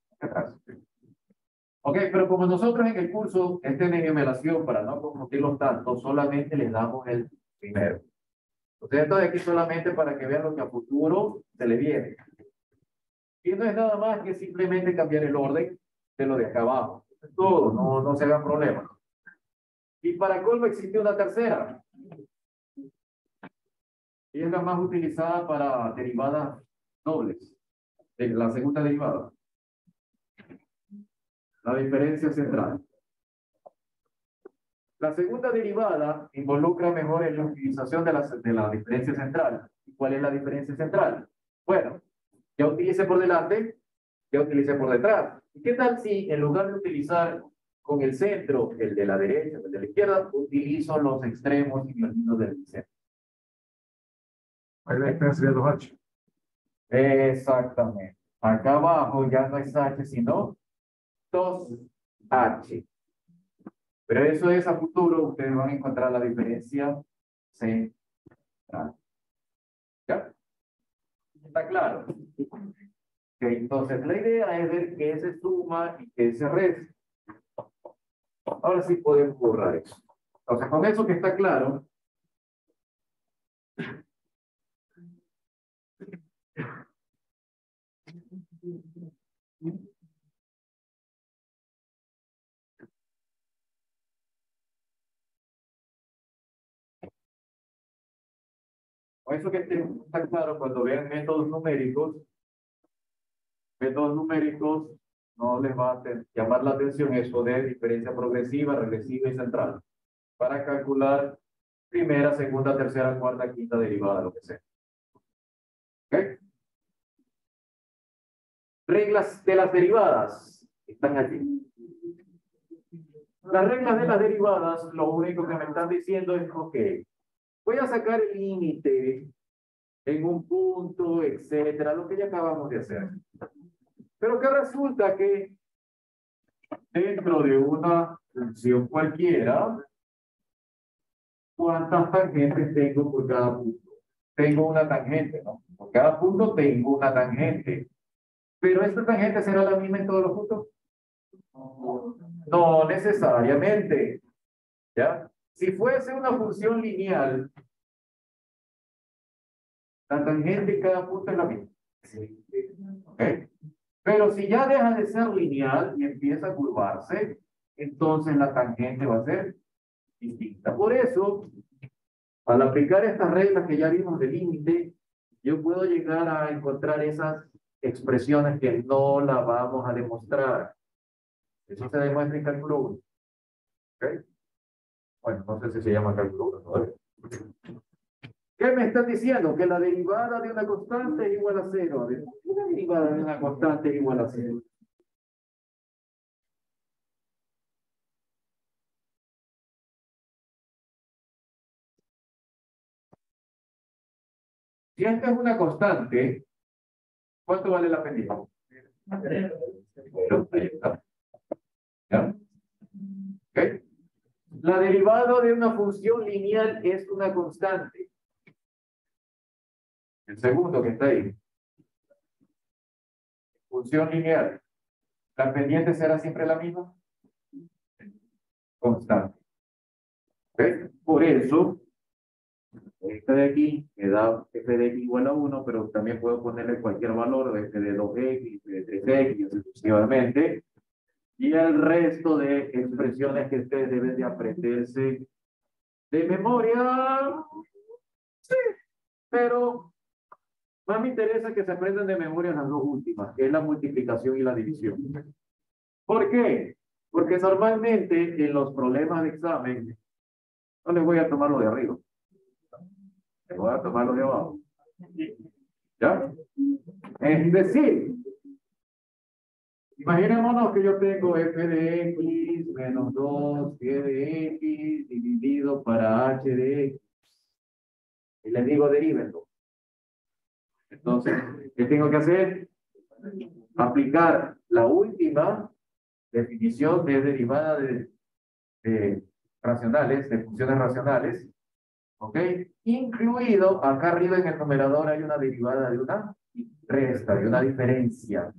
Ok, pero como nosotros en el curso, de enumeración, para no confundirlos tanto, solamente les damos el primero. Entonces, esto de aquí solamente para que vean lo que a futuro se le viene. Y no es nada más que simplemente cambiar el orden de lo de acá abajo. Es todo, no se hagan problemas. Y para colmo existe una tercera. Y es la más utilizada para derivadas dobles. La segunda derivada. La diferencia central. La segunda derivada involucra mejor en la utilización de la diferencia central. ¿Cuál es la diferencia central? Bueno, ya utilicé por delante, ya utilicé por detrás. ¿Y qué tal si en lugar de utilizar con el centro, el de la derecha, el de la izquierda, utilizo los extremos invertidos del centro? Ahí la diferencia sería 2H. Exactamente. Acá abajo ya no es H, sino 2H. Pero eso es a futuro, ustedes van a encontrar la diferencia central. ¿Ya? ¿Está claro? Okay, entonces la idea es ver qué se suma y qué se resta. Ahora sí podemos borrar eso. Entonces, con eso que está claro, está claro cuando vean métodos numéricos, no les va a llamar la atención eso de diferencia progresiva, regresiva y central, para calcular primera, segunda, tercera, cuarta, quinta derivada, lo que sea. ¿Ok? Reglas de las derivadas están aquí. Las reglas de las derivadas, lo único que me están diciendo es, ok, voy a sacar el límite en un punto, etcétera, lo que ya acabamos de hacer. Pero que resulta que dentro de una función cualquiera, ¿cuántas tangentes tengo por cada punto? Tengo una tangente, ¿no? Por cada punto tengo una tangente. ¿Pero esta tangente será la misma en todos los puntos? No necesariamente. ¿Ya? Si fuese una función lineal, la tangente en cada punto es la misma. ¿Okay? Pero si ya deja de ser lineal y empieza a curvarse, entonces la tangente va a ser distinta. Por eso, al aplicar estas reglas que ya vimos de límite, yo puedo llegar a encontrar esas expresiones que no la vamos a demostrar. Eso se demuestra en cálculo 1. ¿Okay? Bueno, no sé si se llama cálculo 1, ¿no? ¿Qué me están diciendo? Que la derivada de una constante es igual a 0. A ver, ¿por qué la derivada de una constante es igual a 0? Si esta es una constante, ¿cuánto vale la pendiente? Bueno, ahí está. ¿Ya? ¿Okay? La derivada de una función lineal es una constante. El segundo que está ahí. Función lineal. ¿La pendiente será siempre la misma? Constante. ¿Okay? Por eso, esta de aquí me da f de x igual a 1, pero también puedo ponerle cualquier valor de f de 2x, f de 3x, y así sucesivamente. Y el resto de expresiones que ustedes deben de aprenderse de memoria, sí, pero más me interesa que se aprendan de memoria las dos últimas, que es la multiplicación y la división. ¿Por qué? Porque normalmente en los problemas de examen, no les voy a tomar lo de arriba, les voy a tomar lo de abajo. ¿Ya? Es decir, imaginémonos que yo tengo f de x menos 2 y de x dividido para h de x. Y les digo derívenlo. Entonces, ¿qué tengo que hacer? Aplicar la última definición de derivada de racionales, de funciones racionales. ¿Ok? Incluido, acá arriba en el numerador hay una derivada de una resta, de una diferencia.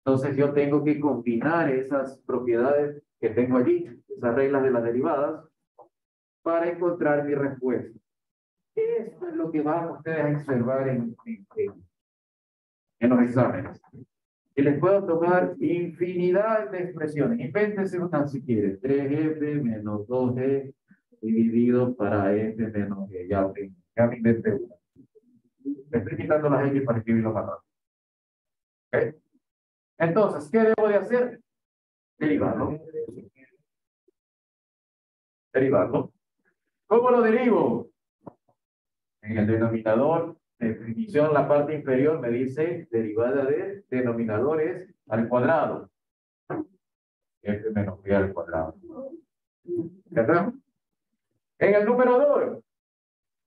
Entonces yo tengo que combinar esas propiedades que tengo allí, esas reglas de las derivadas, para encontrar mi respuesta. Esto es lo que van ustedes a observar en los exámenes. Y les puedo tomar infinidad de expresiones. Invéntense una si quieren. 3f menos 2g dividido para f menos g. Ya me inventé una. Le estoy quitando las x para escribirlo más rápido. ¿Okay? Entonces, ¿qué debo de hacer? Derivarlo. Derivarlo. ¿Cómo lo derivo? En el denominador, definición, la parte inferior me dice derivada de denominadores al cuadrado. F menos b al cuadrado. ¿Verdad? En el numerador.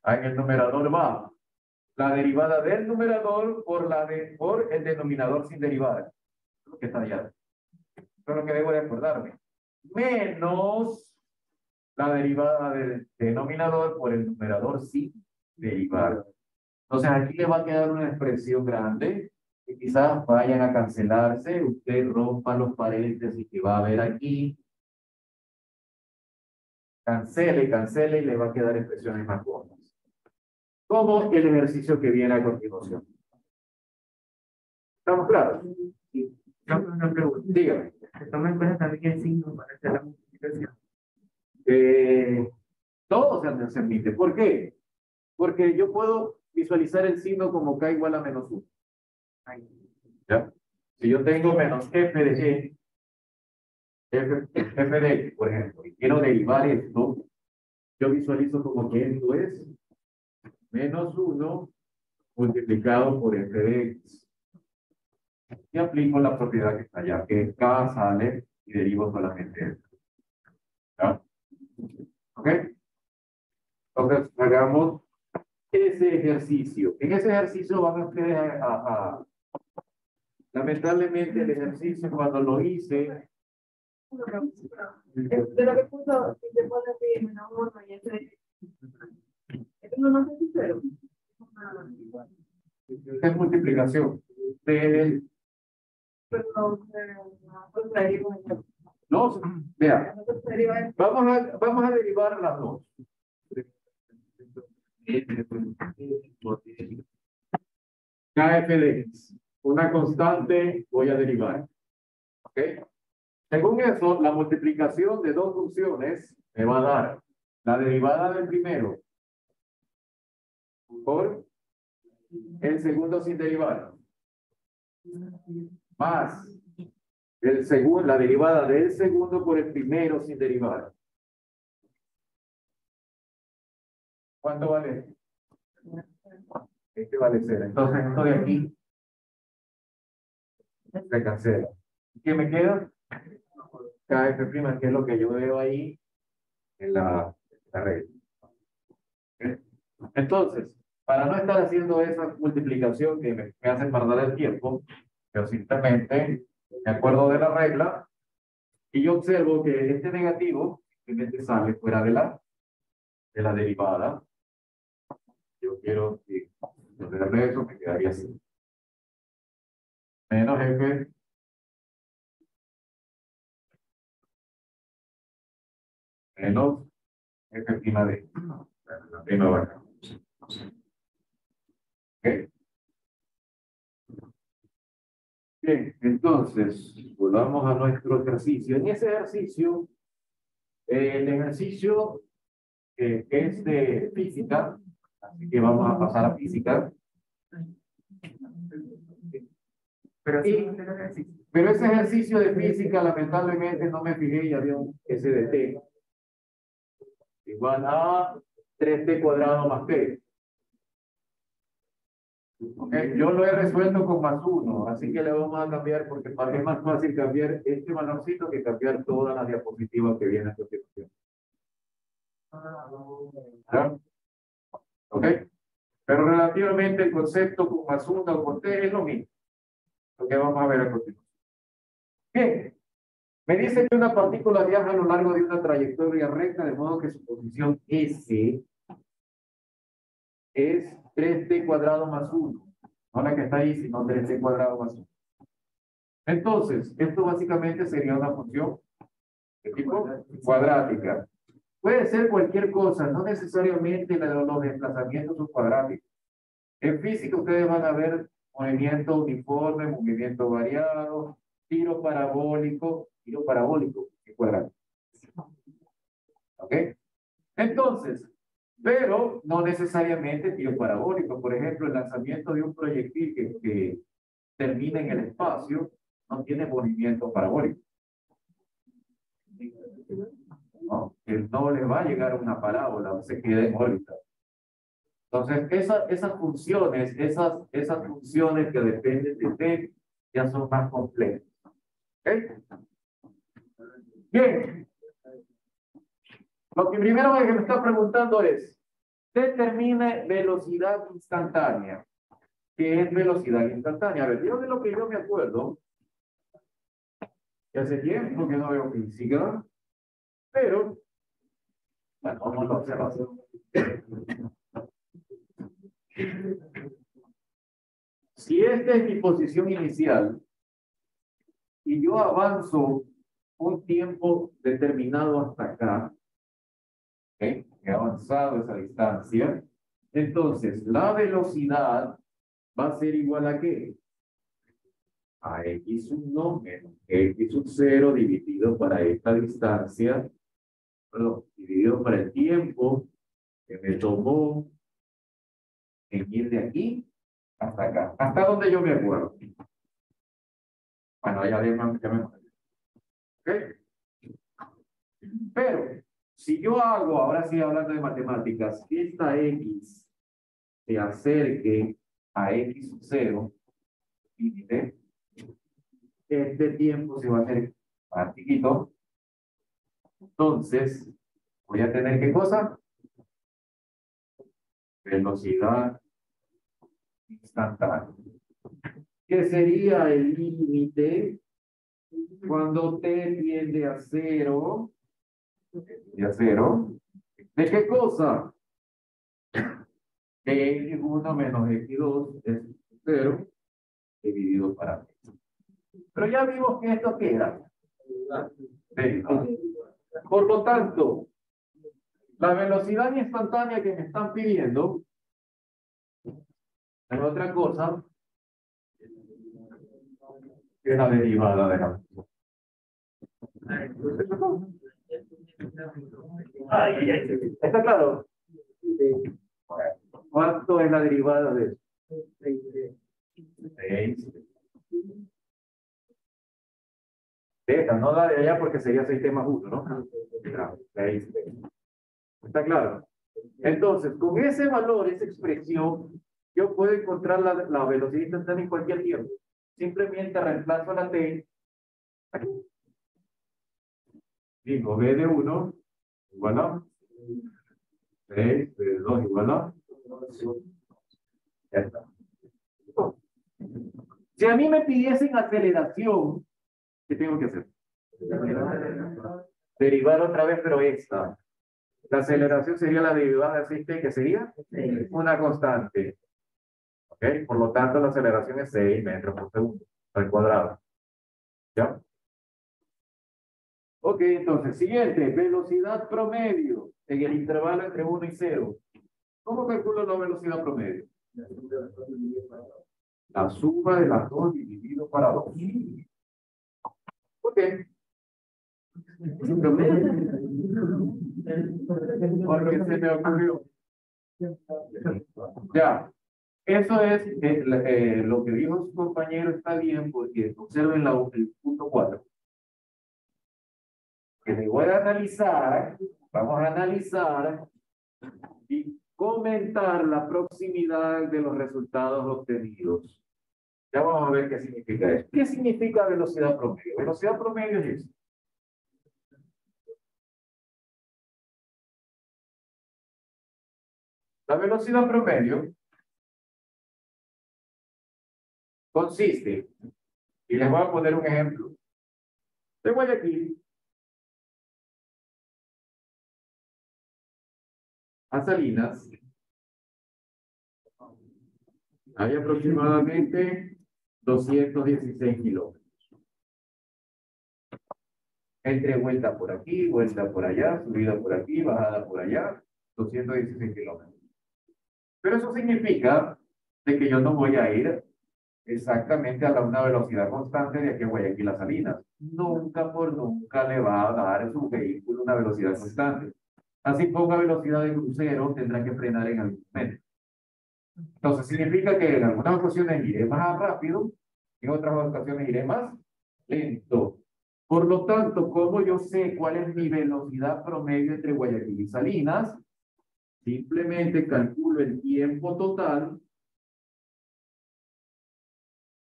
En el numerador va la derivada del numerador por el denominador sin derivada. Lo que está allá. Eso es lo que debo de acordarme. Menos la derivada del denominador por el numerador sin derivada. Entonces aquí le va a quedar una expresión grande que quizás vayan a cancelarse. Usted rompa los paréntesis que va a haber aquí. cancele y le va a quedar expresiones más cortas. Como el ejercicio que viene a continuación. ¿Estamos claros? Sí. Una pregunta. Dígame. Se toma en cuenta también el signo para hacer la multiplicación. Todo se admite. ¿Por qué? Porque yo puedo visualizar el signo como K igual a menos 1. ¿Ya? Si yo tengo menos f de e, f de x, por ejemplo, y quiero derivar esto, yo visualizo como que esto es menos 1 multiplicado por f de x. Y aplico la propiedad que está allá, que K sale y derivo solamente esto. ¿Ya? ¿Ok? Entonces, hagamos ese ejercicio. En ese ejercicio van ustedes lamentablemente el ejercicio cuando lo hice, De lo que puso, si te pone así, menos uno y ese. No sé si cero. es multiplicación. No, vea, vamos a derivar las dos. KF de x, una constante, voy a derivar. ¿Ok? Según eso, la multiplicación de dos funciones me va a dar la derivada del primero por el segundo sin derivar, más la derivada del segundo por el primero sin derivar. ¿Cuánto vale? Este vale 0. Entonces, esto de aquí se cancela. ¿Qué me queda? KF', que es lo que yo veo ahí en la regla. Entonces, para no estar haciendo esa multiplicación que me hace perder el tiempo, yo simplemente me acuerdo de la regla y yo observo que este negativo simplemente sale fuera de la derivada. Yo quiero que de eso me quedaría así. Menos f menos f' de la prima vaca. ¿Ok? Bien, entonces, volvamos a nuestro ejercicio. En ese ejercicio, el ejercicio es de física, así que vamos a pasar a física. Pero ese ejercicio de física, lamentablemente, no me fijé y había un S de T igual a 3t cuadrado más t. Okay. Yo lo he resuelto con más 1, así que le vamos a cambiar porque es más fácil cambiar este valorcito que cambiar todas las diapositivas que vienen a continuación. ¿Ya? ¿Ok? Pero relativamente el concepto con más 1 o con t es lo mismo. Lo que vamos a ver a continuación. Bien. Me dice que una partícula viaja a lo largo de una trayectoria recta, de modo que su posición S es 3t cuadrado más 1. No la que está ahí, sino 3t cuadrado más 1. Entonces, esto básicamente sería una función de tipo cuadrática. Puede ser cualquier cosa, no necesariamente los desplazamientos son cuadráticos. En física ustedes van a ver movimiento uniforme, movimiento variado, tiro parabólico, es cuadrático. ¿Ok? Entonces, pero no necesariamente tiro parabólico. Por ejemplo, el lanzamiento de un proyectil que termina en el espacio no tiene movimiento parabólico. No, él no le va a llegar a una parábola, se queda en órbita. Entonces, esas funciones que dependen de t ya son más complejas. ¿Ok? Bien. Lo que primero que me está preguntando es, determine velocidad instantánea. ¿Qué es velocidad instantánea? A ver, yo de lo que yo me acuerdo, hace tiempo que no veo física, pero, bueno, vamos a observar. Si esta es mi posición inicial y yo avanzo un tiempo determinado hasta acá, ¿Ok? He avanzado esa distancia. Entonces, la velocidad va a ser igual a ¿qué? A x1 menos x0 dividido para esta distancia, perdón, dividido para el tiempo que me tomó en ir de aquí hasta acá. ¿Hasta donde yo me acuerdo? Bueno, ya me acuerdo. ¿Ok? Pero, si yo hago, ahora sí hablando de matemáticas, que esta x se acerque a x0, límite, este tiempo se va a hacer más chiquito. Entonces, voy a tener ¿qué cosa? Velocidad instantánea. ¿Qué sería el límite cuando t tiende a cero? ¿De a cero? ¿De qué cosa? De x1 menos x2 es 0 dividido para t. Pero ya vimos que esto ¿qué era? Derivada. Por lo tanto, la velocidad instantánea que me están pidiendo es otra cosa que la derivada de la ¿Está claro? ¿Cuánto es la derivada de 6? Esta, no la de allá porque sería 6t más 1, ¿no? 6. ¿Está claro? Entonces, con ese valor, esa expresión, yo puedo encontrar la velocidad instantánea en cualquier tiempo. Simplemente reemplazo la t aquí. Digo, b de 1 igual a 6, b de 2 igual a... Ya está. Si a mí me pidiesen aceleración, ¿qué tengo que hacer? Derivar otra vez, pero esta. La aceleración sería la derivada de 6t, que sería una constante. ¿Ok? Por lo tanto, la aceleración es 6 metros por segundo al cuadrado. ¿Ya? Ok, entonces, siguiente, velocidad promedio en el intervalo entre 1 y 0. ¿Cómo calculo la velocidad promedio? La suma de las dos dividido para 2. ¿Por qué? Porque se me ocurrió. Ya. Eso es lo que dijo su compañero, está bien, porque observen el punto 4. Que me voy a analizar, vamos a analizar y comentar la proximidad de los resultados obtenidos. Ya vamos a ver qué significa eso. ¿Qué significa velocidad promedio? Velocidad promedio es esto. La velocidad promedio consiste, y les voy a poner un ejemplo. De Guayaquil a Salinas hay aproximadamente 216 kilómetros. Entre vuelta por aquí, vuelta por allá, subida por aquí, bajada por allá, 216 kilómetros. Pero eso significa de que yo no voy a ir exactamente a una velocidad constante de aquí a Guayaquil a Salinas. Nunca por nunca le va a dar a su vehículo una velocidad constante. Así ponga velocidad de crucero, tendrá que frenar en algún momento. Entonces significa que en algunas ocasiones iré más rápido, en otras ocasiones iré más lento. Por lo tanto, ¿cómo yo sé cuál es mi velocidad promedio entre Guayaquil y Salinas? Simplemente calculo el tiempo total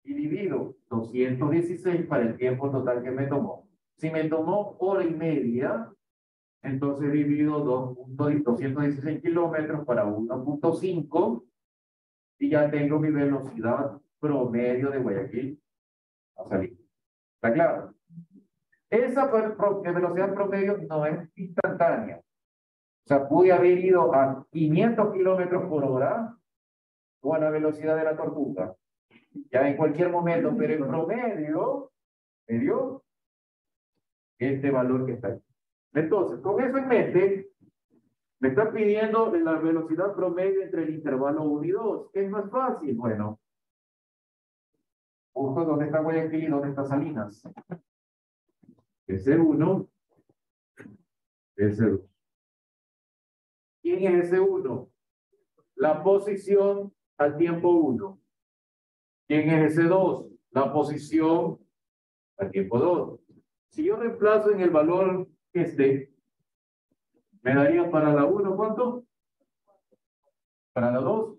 y divido 216 para el tiempo total que me tomó. Si me tomó hora y media, entonces divido 216 kilómetros para 1.5 y ya tengo mi velocidad promedio de Guayaquil a Salinas. ¿Está claro? Esa velocidad promedio no es instantánea. O sea, pude haber ido a 500 kilómetros por hora o a la velocidad de la tortuga. Ya en cualquier momento, pero en promedio, me dio este valor que está aquí. Entonces, con eso en mente, Me está pidiendo la velocidad promedio entre el intervalo 1 y 2. ¿Qué es más fácil? Bueno, busco dónde está Guayaquil y dónde está Salinas. S1, S2. ¿Quién es S1? La posición al tiempo 1. ¿Quién es S2? La posición al tiempo 2. Si yo reemplazo en el valor me daría para la 1, ¿cuánto? Para la 2.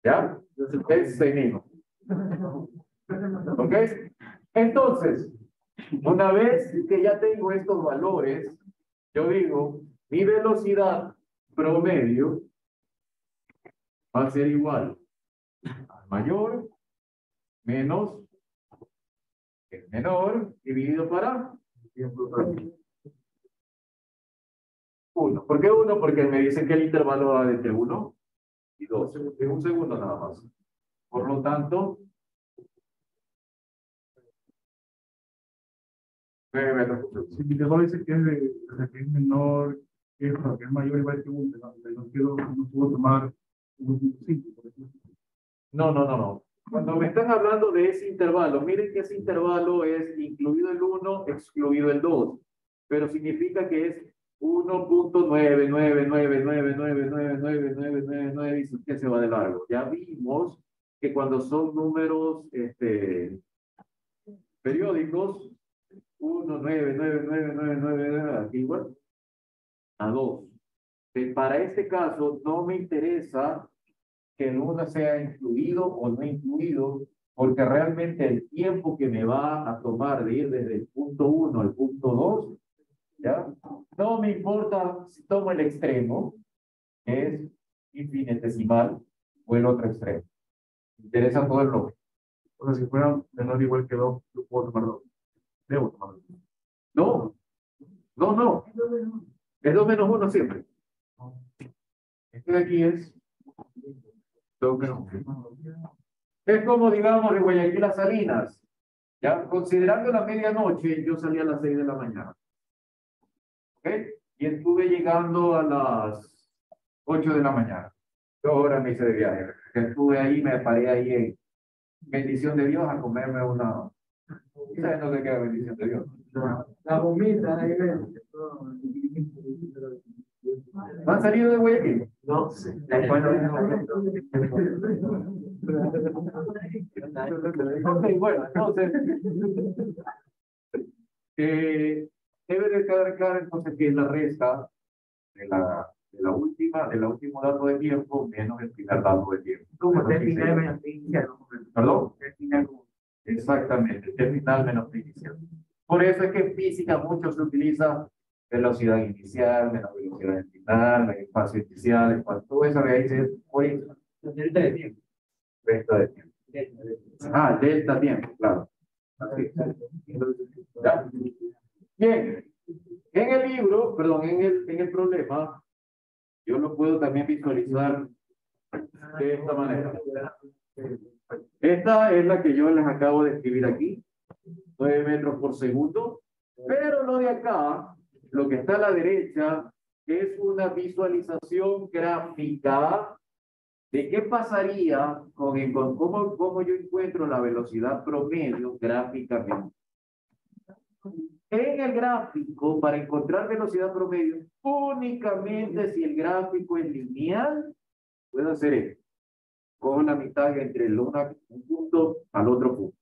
¿Ya? Es mismo. ¿Ok? Entonces, una vez que ya tengo estos valores, yo digo, mi velocidad promedio va a ser igual al mayor menos el menor dividido para 1. ¿Por qué 1? Porque me dicen que el intervalo va de entre 1 y 2. En un segundo nada más. Por lo tanto, 9 metros por segundo. Si mi intervalo dice que es, o sea, que es menor, que es mayor igual que 1, no puedo tomar 1.5, por ejemplo. No. Cuando me están hablando de ese intervalo, miren que ese intervalo es incluido el 1, excluido el 2. Pero significa que es 1.99999999999 y que se va de largo. Ya vimos que cuando son números periódicos, 1.99999 aquí igual a 2. Para este caso no me interesa que el 1 sea incluido o no incluido, porque realmente el tiempo que me va a tomar de ir desde el punto 1 al punto 2, ¿ya? No me importa si tomo el extremo, que es infinitesimal, o el otro extremo. Me interesa todo el bloque. O sea, si fuera menor igual que 2, yo puedo tomar 2. Debo tomar 2. No. Es 2 menos 1 siempre. Este de aquí es 2 menos 1. Es como, digamos, de Guayaquil a Salinas. Ya, considerando la medianoche, yo salí a las 6 de la mañana. ¿Ok? Y estuve llegando a las 8 de la mañana. 2 horas me hice de viaje. Estuve ahí, me paré ahí en bendición de Dios a comerme una. ¿Sabes dónde queda bendición de Dios? La bombita, ahí ven. ¿No han salido de Guayaquil? No, Ok, bueno, entonces. Debe de quedar claro entonces que es la resta del último dato de tiempo menos el primer dato de tiempo. como terminar menos inicial. ¿Perdón? Terminar como. Exactamente, terminal menos inicial. Por eso es que en física mucho se utiliza velocidad inicial, menos velocidad final, el espacio inicial, todo eso de ahí es por eso. Delta de tiempo. Resta de tiempo. Delta tiempo, claro. Así es. ¿Ya? Bien, en el libro, perdón, en el problema, yo lo puedo también visualizar de esta manera. Esta es la que yo les acabo de escribir aquí, 9 metros por segundo, pero lo de acá, lo que está a la derecha, es una visualización gráfica de qué pasaría con cómo yo encuentro la velocidad promedio gráficamente. En el gráfico, para encontrar velocidad promedio, únicamente si el gráfico es lineal, puedo hacer esto. Cojo la mitad entre un punto al otro punto.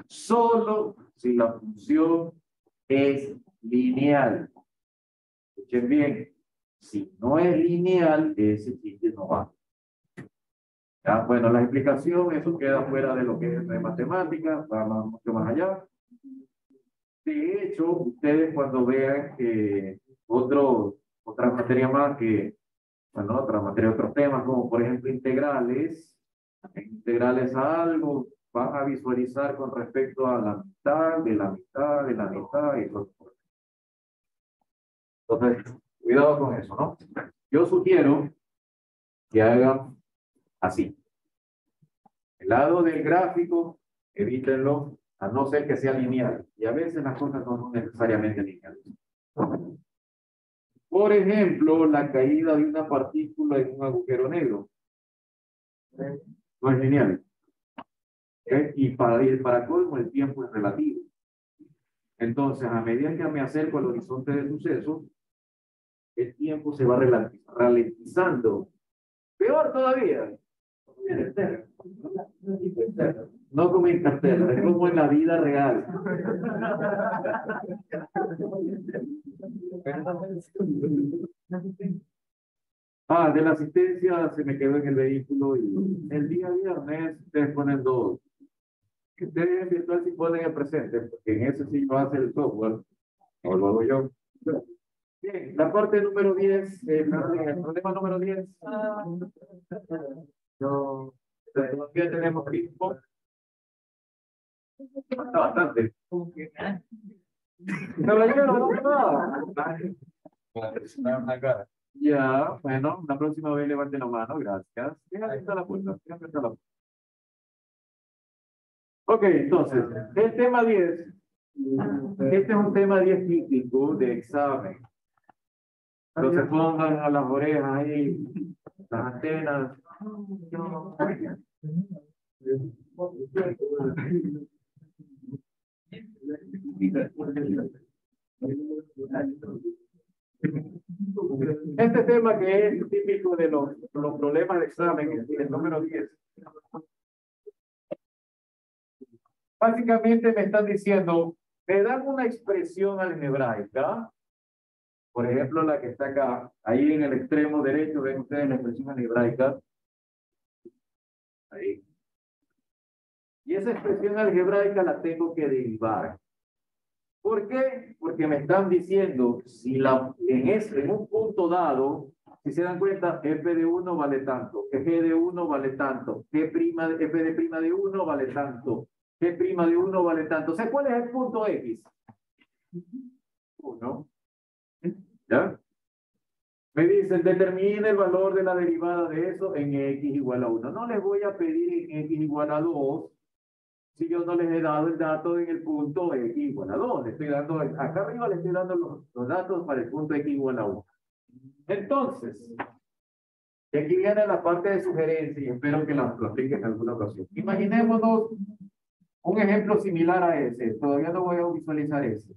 Solo si la función es lineal. Escuchen bien. Si no es lineal, ese chiste no va. ¿Ya? Bueno, la explicación, eso queda fuera de lo que es de matemáticas, va mucho más allá. De hecho, ustedes cuando vean otras materias más otros temas, como por ejemplo integrales a algo, van a visualizar con respecto a la mitad, de la mitad, de la mitad y todo. Entonces, cuidado con eso, ¿no? Yo sugiero que hagan así. El lado del gráfico, evítenlo a no ser que sea lineal. Y a veces las cosas no son necesariamente lineales. Por ejemplo, la caída de una partícula en un agujero negro. No es lineal. Y para colmo, el tiempo es relativo. Entonces, a medida que me acerco al horizonte del suceso, el tiempo se va ralentizando. Peor todavía. No como Interstellar, es como en la vida real. De la asistencia se me quedó en el vehículo y el día viernes ustedes ponen dos. Ustedes en virtual sí ponen el presente, porque en ese sí lo hace el software, o lo hago yo. Bien, la parte número 10, el problema número 10. No, todavía tenemos tiempo. Falta bastante. Caballero, ¿dónde va? Ya, bueno, la próxima vez levante la mano, gracias. Déjame abierta la puerta, déjame abierta la puerta. Ok, entonces, el tema 10. Este es un tema 10 típico de examen. Entonces pongan a las orejas ahí, las antenas. Este tema que es típico de los problemas de examen, el número 10. Básicamente me están diciendo, me dan una expresión algebraica, por ejemplo la que está acá, ahí en el extremo derecho, ven ustedes la expresión algebraica, ahí. Y esa expresión algebraica la tengo que derivar. ¿Por qué? Porque me están diciendo, si en un punto dado, si se dan cuenta, f de 1 vale tanto, g de 1 vale tanto, f de prima de 1 vale tanto, g prima de 1 vale tanto. O sea, ¿cuál es el punto X? 1. ¿Ya? Me dicen, determine el valor de la derivada de eso en x igual a 1. No les voy a pedir en x igual a 2, si yo no les he dado el dato en el punto x igual a 2. Le estoy dando, acá arriba le estoy dando los datos para el punto x igual a 1. Entonces, y aquí viene la parte de sugerencia y espero que lo apliquen en alguna ocasión. Imaginémonos un ejemplo similar a ese. Todavía no voy a visualizar ese.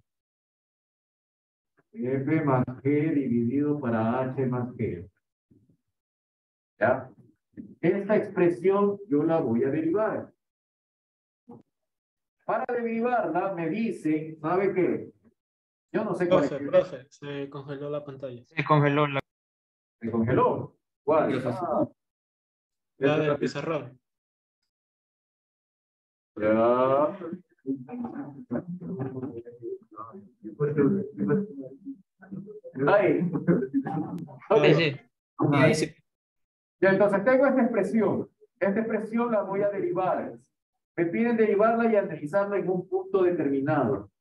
F más G dividido para H más G. ¿Ya? Esta expresión yo la voy a derivar. Para derivarla me dice, ¿sabe qué? Yo no sé cuál es. Profe, se congeló la pantalla. Se congeló. ¿Cuál? La del pizarrón. Ya. Ahí. Okay. Sí. Ahí sí. Ya, entonces tengo esta expresión. Esta expresión la voy a derivar. Me piden derivarla y analizarla en un punto determinado.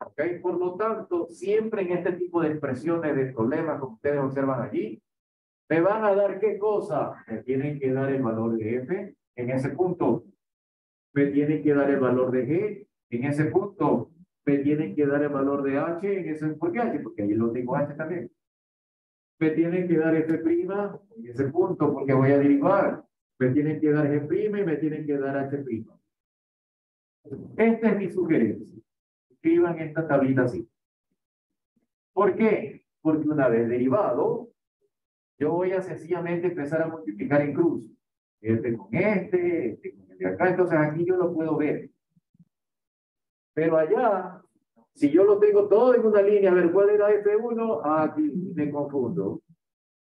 ¿Ok? Por lo tanto, siempre en este tipo de expresiones de problemas que ustedes observan allí, me van a dar ¿qué cosa? Me tienen que dar el valor de f en ese punto. Me tienen que dar el valor de g en ese punto. Me tienen que dar el valor de h en ese. ¿Por qué h? Porque ahí lo tengo h también. Me tienen que dar f' en ese punto porque voy a derivar. Me tienen que dar g' y me tienen que dar h'. Esta es mi sugerencia. Escriban esta tablita así. ¿Por qué? Porque una vez derivado, yo voy a sencillamente empezar a multiplicar en cruz. Este con este con el de acá. Entonces aquí yo lo puedo ver. Pero allá, si yo lo tengo todo en una línea, a ver, ¿cuál era F1? Aquí me confundo.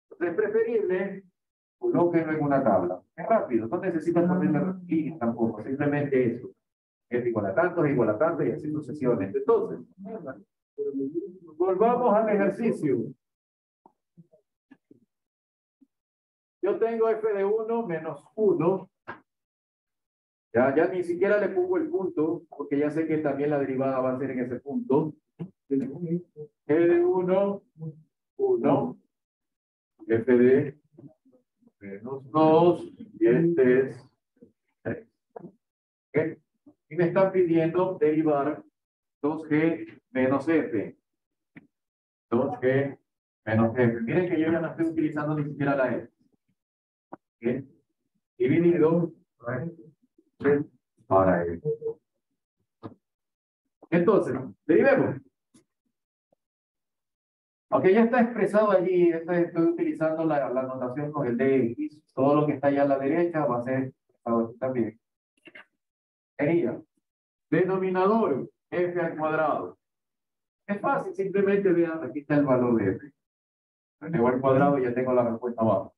Entonces es preferible colóquenlo en una tabla. Es rápido, no necesitan ponerle líneas tampoco, simplemente eso. Es igual a tanto, es igual a tanto y así sucesivamente. Entonces, volvamos al ejercicio. Yo tengo f de 1 menos 1. Ya ni siquiera le pongo el punto, porque ya sé que también la derivada va a ser en ese punto. G de 1, 1. F de menos 2, y este es 3. ¿Okay? Y me están pidiendo derivar 2G menos F. 2G menos F. Miren que yo ya no estoy utilizando ni siquiera la F. ¿Ok? Dividido para F. Entonces, derivemos. Aunque ya está expresado allí, estoy utilizando la notación con el dx. Todo lo que está allá a la derecha va a ser expresado aquí también. Sería denominador f al cuadrado. Es fácil, simplemente vean, aquí está el valor de f. Llevo al cuadrado y ya tengo la respuesta abajo.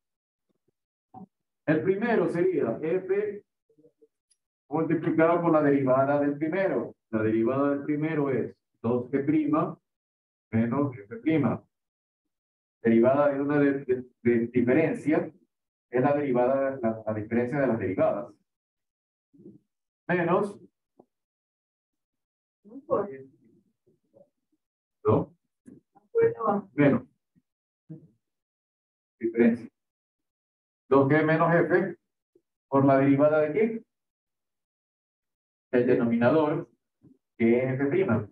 El primero sería f multiplicado por la derivada del primero. La derivada del primero es 2g' menos f'. Derivada de una diferencia es la derivada, la diferencia de las derivadas. Menos. ¿No? Menos. Diferencia. 2g menos f por la derivada de qué? El denominador, que es f'.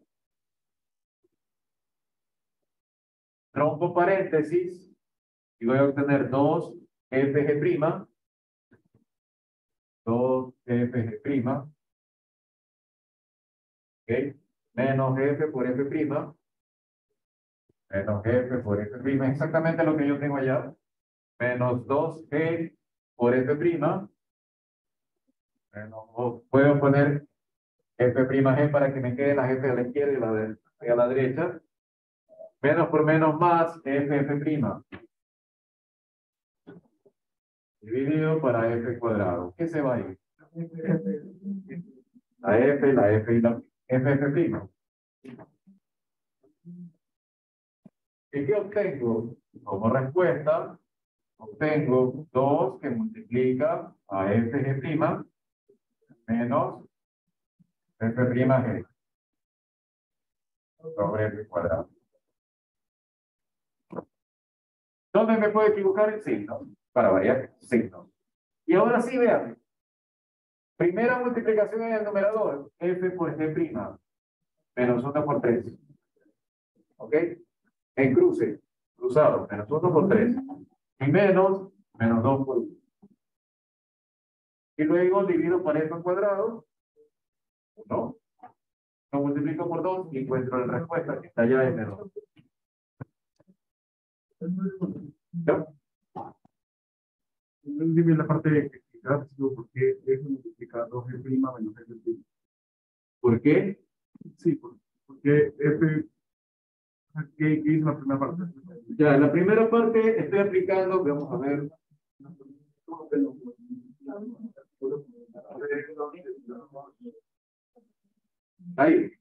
Rompo paréntesis y voy a obtener 2fg'. 2fg'. ¿Ok? Menos f por f'. Menos f por f'. Exactamente lo que yo tengo allá. Menos 2g por f'. Menos, puedo poner f'' para que me quede la f a la izquierda y la a la derecha. Menos por menos más f'. Dividido para f cuadrado. ¿Qué se va a ir? La f y la f'. ¿Y qué obtengo? Como respuesta, obtengo 2 que multiplica a fg' menos f'' sobre f cuadrado. ¿Dónde me puedo equivocar? En signos, para variar signos. Y ahora sí, vean. Primera multiplicación en el numerador, f por g', menos 1 por 3. ¿Ok? En cruce, cruzado, menos 1 por 3. Y menos 2 por 1. Y luego divido por f al cuadrado. 1. Lo multiplico por 2 y encuentro la respuesta que está allá en menos. ¿Ya? Dime la parte que gracias, ¿por qué f multiplica 2g' menos f'? ¿Por qué? Sí, porque f, ¿qué es la primera parte? Ya, en la primera parte estoy aplicando, vamos a ver. Ahí.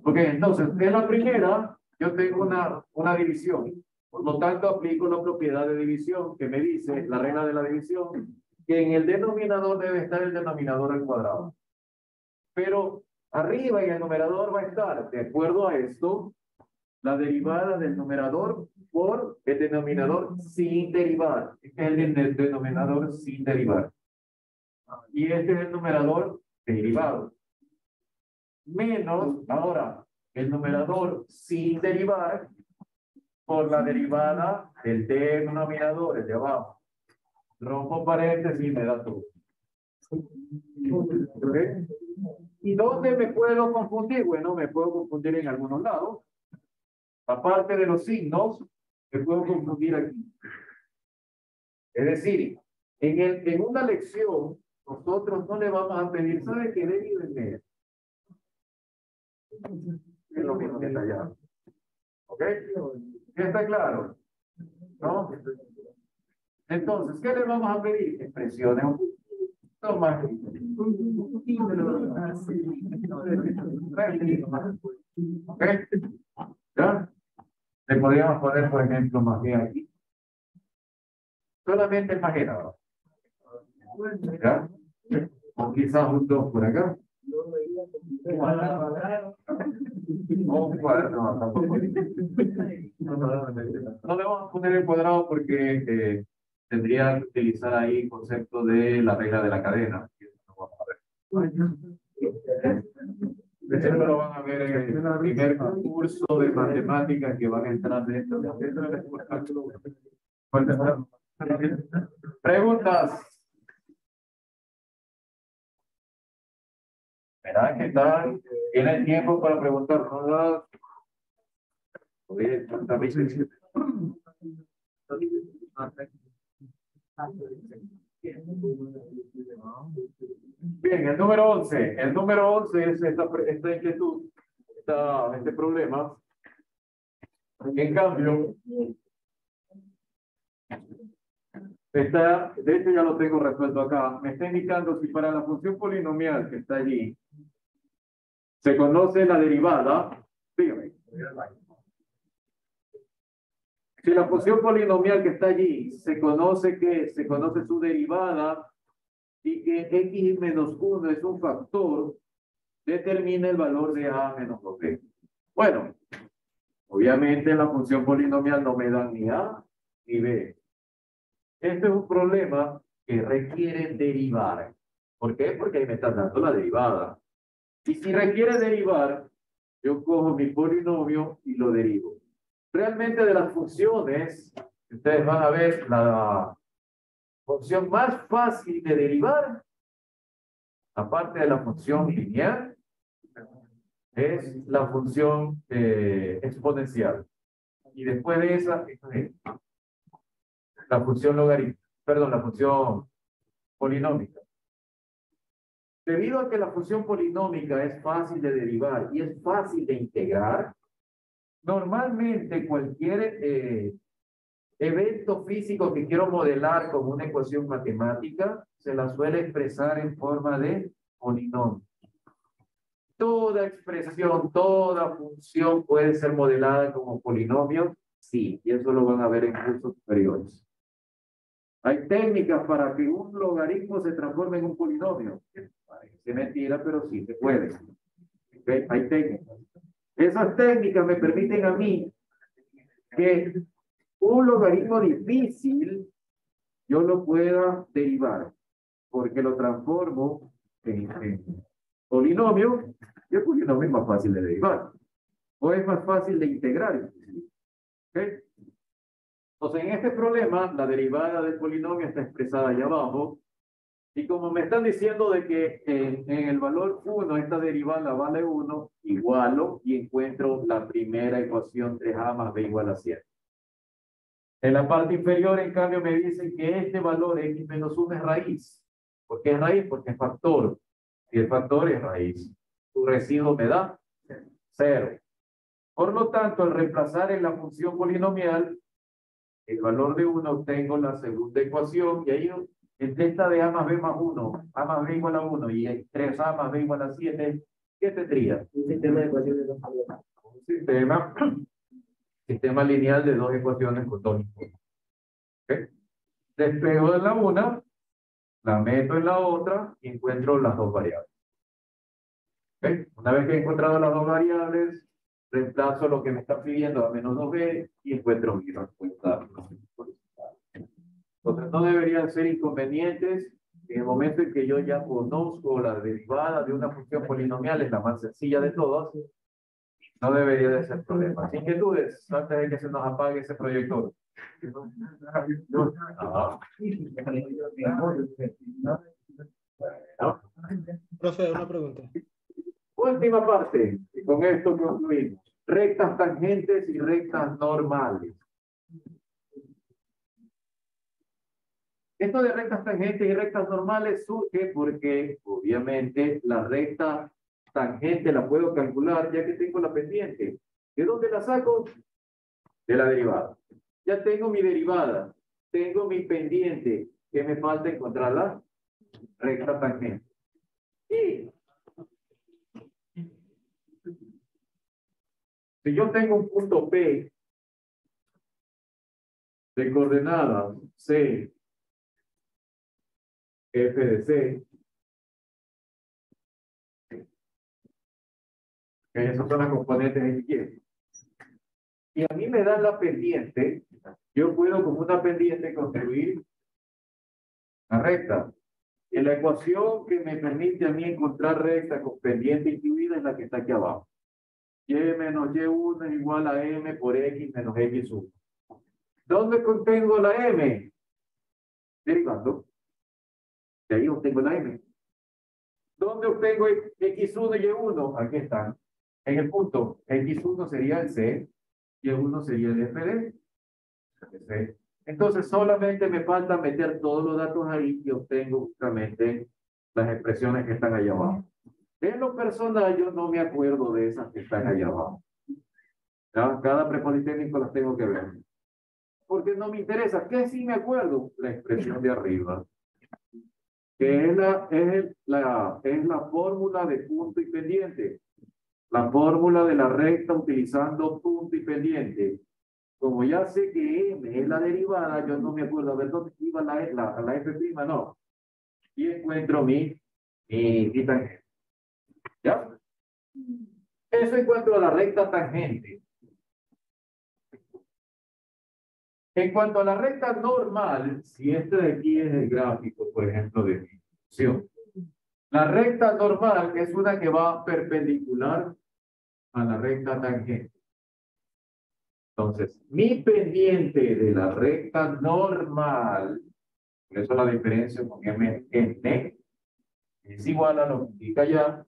Ok, entonces, en la primera, yo tengo una división. Por lo tanto, aplico la propiedad de división que me dice, la regla de la división, que en el denominador debe estar el denominador al cuadrado. Pero arriba en el numerador va a estar, de acuerdo a esto, la derivada del numerador por el denominador sin derivar. Este es el denominador sin derivar. Y este es el numerador derivado. Menos, ahora, el numerador sin derivar por la derivada del denominador, el de abajo. Rompo paréntesis y me da todo. ¿Okay? ¿Y dónde me puedo confundir? Bueno, me puedo confundir en algunos lados. Aparte de los signos, me puedo confundir aquí. Es decir, en una lección, nosotros no le vamos a pedir, ¿sabe qué deriven de esto? Es lo mismo que está allá. ¿Ok? ¿Ya está claro? ¿No? Entonces, ¿qué le vamos a pedir? Expresiones un poquito más. ¿Ok? ¿Ya? Le podríamos poner, por ejemplo, más bien aquí. Solamente el majera. ¿Ya? O quizás un 2 por acá. Un cuadrado. No le vamos a poner el cuadrado porque tendría que utilizar ahí el concepto de la regla de la cadena. Eso lo van a ver en el primer curso de matemáticas que van a entrar dentro de preguntas. ¿Verdad que tal? ¿Tienen tiempo para preguntar? ¿No? Oye, bien, el número 11. El número 11 es esta inquietud, este problema. En cambio, de hecho ya lo tengo resuelto acá. Me está indicando si para la función polinomial que está allí se conoce la derivada. Dígame. Si la función polinomial que está allí se conoce su derivada y que x menos 1 es un factor, determina el valor de a menos 2b. Bueno, obviamente la función polinomial no me dan ni a ni b. Este es un problema que requiere derivar. ¿Por qué? Porque ahí me están dando la derivada. Y si requiere derivar, yo cojo mi polinomio y lo derivo. Realmente de las funciones, ustedes van a ver la función más fácil de derivar, aparte de la función lineal, es la función exponencial. Y después de esa, la función logarítmica, perdón, la función polinómica. Debido a que la función polinómica es fácil de derivar y es fácil de integrar, normalmente cualquier evento físico que quiero modelar como una ecuación matemática se la suele expresar en forma de polinomio. Toda expresión, toda función puede ser modelada como polinomio, sí, y eso lo van a ver en cursos superiores. Hay técnicas para que un logaritmo se transforme en un polinomio. Parece mentira, pero sí se puede. ¿Okay? Hay técnicas. Esas técnicas me permiten a mí que un logaritmo difícil yo lo pueda derivar, porque lo transformo en polinomio, y el polinomio es más fácil de derivar, o es más fácil de integrar. ¿Okay? Entonces, en este problema, la derivada del polinomio está expresada allá abajo, y como me están diciendo de que en el valor 1, esta derivada vale 1, igualo y encuentro la primera ecuación 3a más b igual a 7. En la parte inferior, en cambio, me dicen que este valor x menos 1 es raíz. ¿Por qué es raíz? Porque es factor. Y el factor es raíz. Su residuo me da 0. Por lo tanto, al reemplazar en la función polinomial el valor de 1, obtengo la segunda ecuación. Y ahí, entre esta de a más b más 1, a más b igual a 1 y 3a más b igual a 7, ¿qué tendría? Un sistema de ecuaciones de Un sistema lineal de dos ecuaciones con dos inputs. ¿Okay? Despego de la una, la meto en la otra y encuentro las dos variables. ¿Okay? Una vez que he encontrado las dos variables, reemplazo lo que me está pidiendo a menos 2b y encuentro mi respuesta. Entonces no deberían ser inconvenientes en el momento en que yo ya conozco la derivada de una función polinomial, es la más sencilla de todas. No debería de ser problema. Inquietudes antes de que se nos apague ese proyector. Profe, una pregunta. Última parte, y con esto concluimos. Rectas tangentes y rectas normales. Esto de rectas tangentes y rectas normales surge porque, obviamente, la recta tangente la puedo calcular ya que tengo la pendiente. ¿De dónde la saco? De la derivada. Ya tengo mi derivada, tengo mi pendiente. ¿Qué me falta? Encontrar la recta tangente. Y si yo tengo un punto P de coordenadas C, F de C, que esas son las componentes de X. Y a mí me dan la pendiente, yo puedo con una pendiente construir la recta. Y la ecuación que me permite a mí encontrar recta con pendiente incluida es la que está aquí abajo. Y menos y1 es igual a m por x menos x1. ¿Dónde contengo la m? Derivando. De ahí obtengo la m. ¿Dónde obtengo x1 y y1? Aquí están. En el punto. X1 sería el c. Y1 sería el f de c. Entonces solamente me falta meter todos los datos ahí y obtengo justamente las expresiones que están allá abajo. En lo personal yo no me acuerdo de esas que están allá abajo. Cada prepolitécnico las tengo que ver. Porque no me interesa. ¿Qué sí me acuerdo? La expresión de arriba. Que es la fórmula de punto y pendiente. La fórmula de la recta utilizando punto y pendiente. Como ya sé que m es la derivada, yo no me acuerdo a ver dónde iba la f', no. Y encuentro mi tangente. ¿Ya? Eso en cuanto a la recta tangente. En cuanto a la recta normal, si este de aquí es el gráfico, por ejemplo, de mi función. La recta normal es una que va perpendicular a la recta tangente. Entonces, mi pendiente de la recta normal, por eso la diferencia con m n, es igual a lo que indica ya.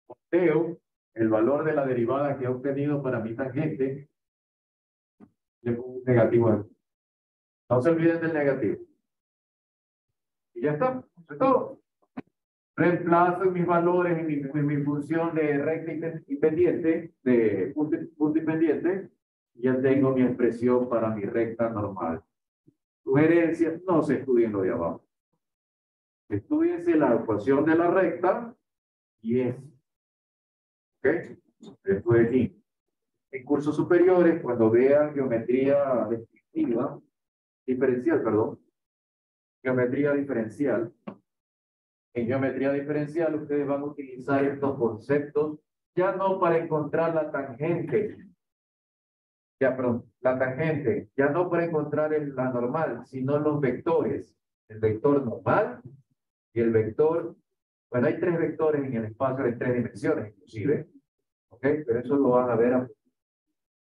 Posteo el valor de la derivada que he obtenido para mi tangente. Le pongo un negativo aquí. No se olviden del negativo. Y ya está. Eso es todo. Reemplazo mis valores en mi función de recta y pendiente, de punto y pendiente. Y ya tengo mi expresión para mi recta normal. Sugerencias, no se estudien lo de abajo. Estudiense la ecuación de la recta y es. ¿Ok? Esto de aquí. En cursos superiores, cuando vean geometría descriptiva, diferencial, perdón. Geometría diferencial. En geometría diferencial ustedes van a utilizar estos conceptos ya no para encontrar la tangente. Ya, perdón, la tangente. Ya no para encontrar la normal, sino los vectores. El vector normal y el vector. Bueno, hay 3 vectores en el espacio de 3 dimensiones, inclusive. ¿Ok? Pero eso lo van a ver.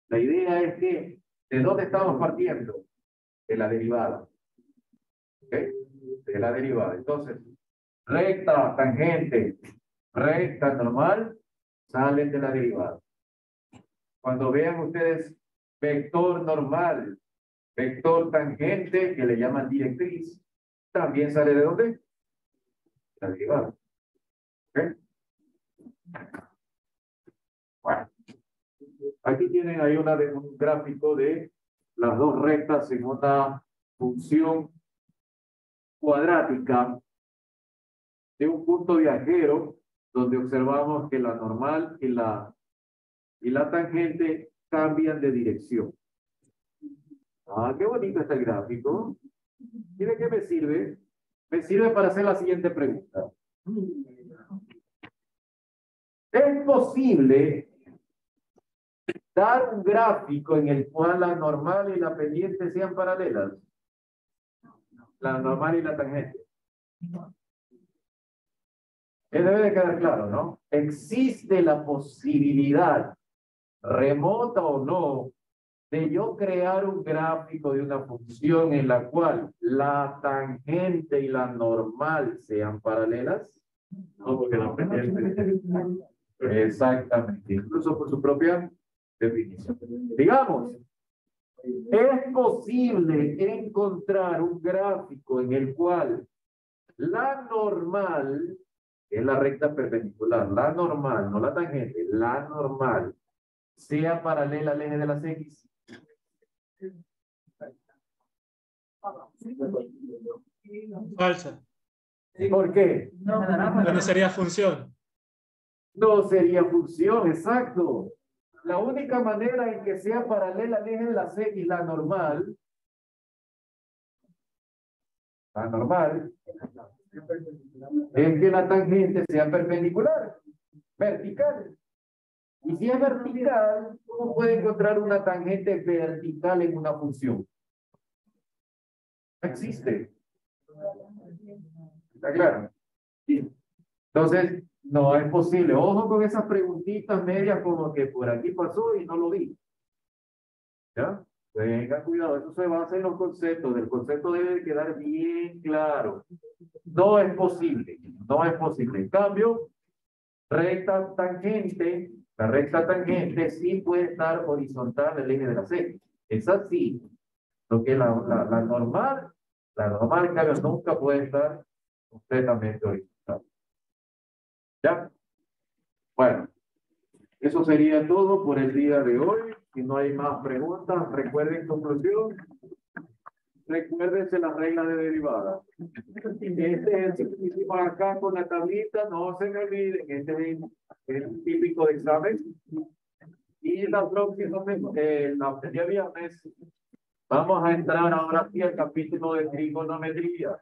La idea es que, ¿de dónde estamos partiendo? De la derivada. ¿Ok? De la derivada. Entonces, recta, tangente, recta, normal, salen de la derivada. Cuando vean ustedes vector normal, vector tangente, que le llaman directriz, también sale de dónde? De la derivada. ¿Ok? Bueno. Aquí tienen ahí un gráfico de las dos rectas en una función cuadrática de un punto viajero donde observamos que la normal y la tangente cambian de dirección. Ah, qué bonito está el gráfico. ¿Y de qué me sirve? Me sirve para hacer la siguiente pregunta. ¿Es posible dar un gráfico en el cual la normal y la pendiente sean paralelas? La normal y la tangente. Debe de quedar claro, ¿no? Existe la posibilidad, remota o no, de yo crear un gráfico de una función en la cual la tangente y la normal sean paralelas. No, porque la pendiente. Exactamente, incluso por su propia definición. Digamos, es posible encontrar un gráfico en el cual la normal, que es la recta perpendicular, la normal, no la tangente, la normal, sea paralela al eje de las X. Falsa. ¿Por qué? No sería función. No sería función, exacto. La única manera en que sea paralela al eje de las X, la normal, es que la tangente sea perpendicular, vertical. Y si es vertical, ¿cómo puede encontrar una tangente vertical en una función? No existe. ¿Está claro? Sí. Entonces, no es posible. Ojo con esas preguntitas medias como que por aquí pasó y no lo vi. ¿Ya? Tengan cuidado, eso se basa en los conceptos. El concepto debe de quedar bien claro. No es posible. No es posible. En cambio, recta tangente, la recta tangente sí puede estar horizontal al eje de la C. Es así. Lo que la normal, en cambio, nunca puede estar completamente horizontal. ¿Ya? Bueno, eso sería todo por el día de hoy. Si no hay más preguntas, recuerden conclusión. Recuérdense las reglas de derivada. Este ejercicio que hicimos acá con la tablita, no se me olviden, este es el típico de examen. Y la próxima, el día viernes, vamos a entrar ahora sí al capítulo de trigonometría.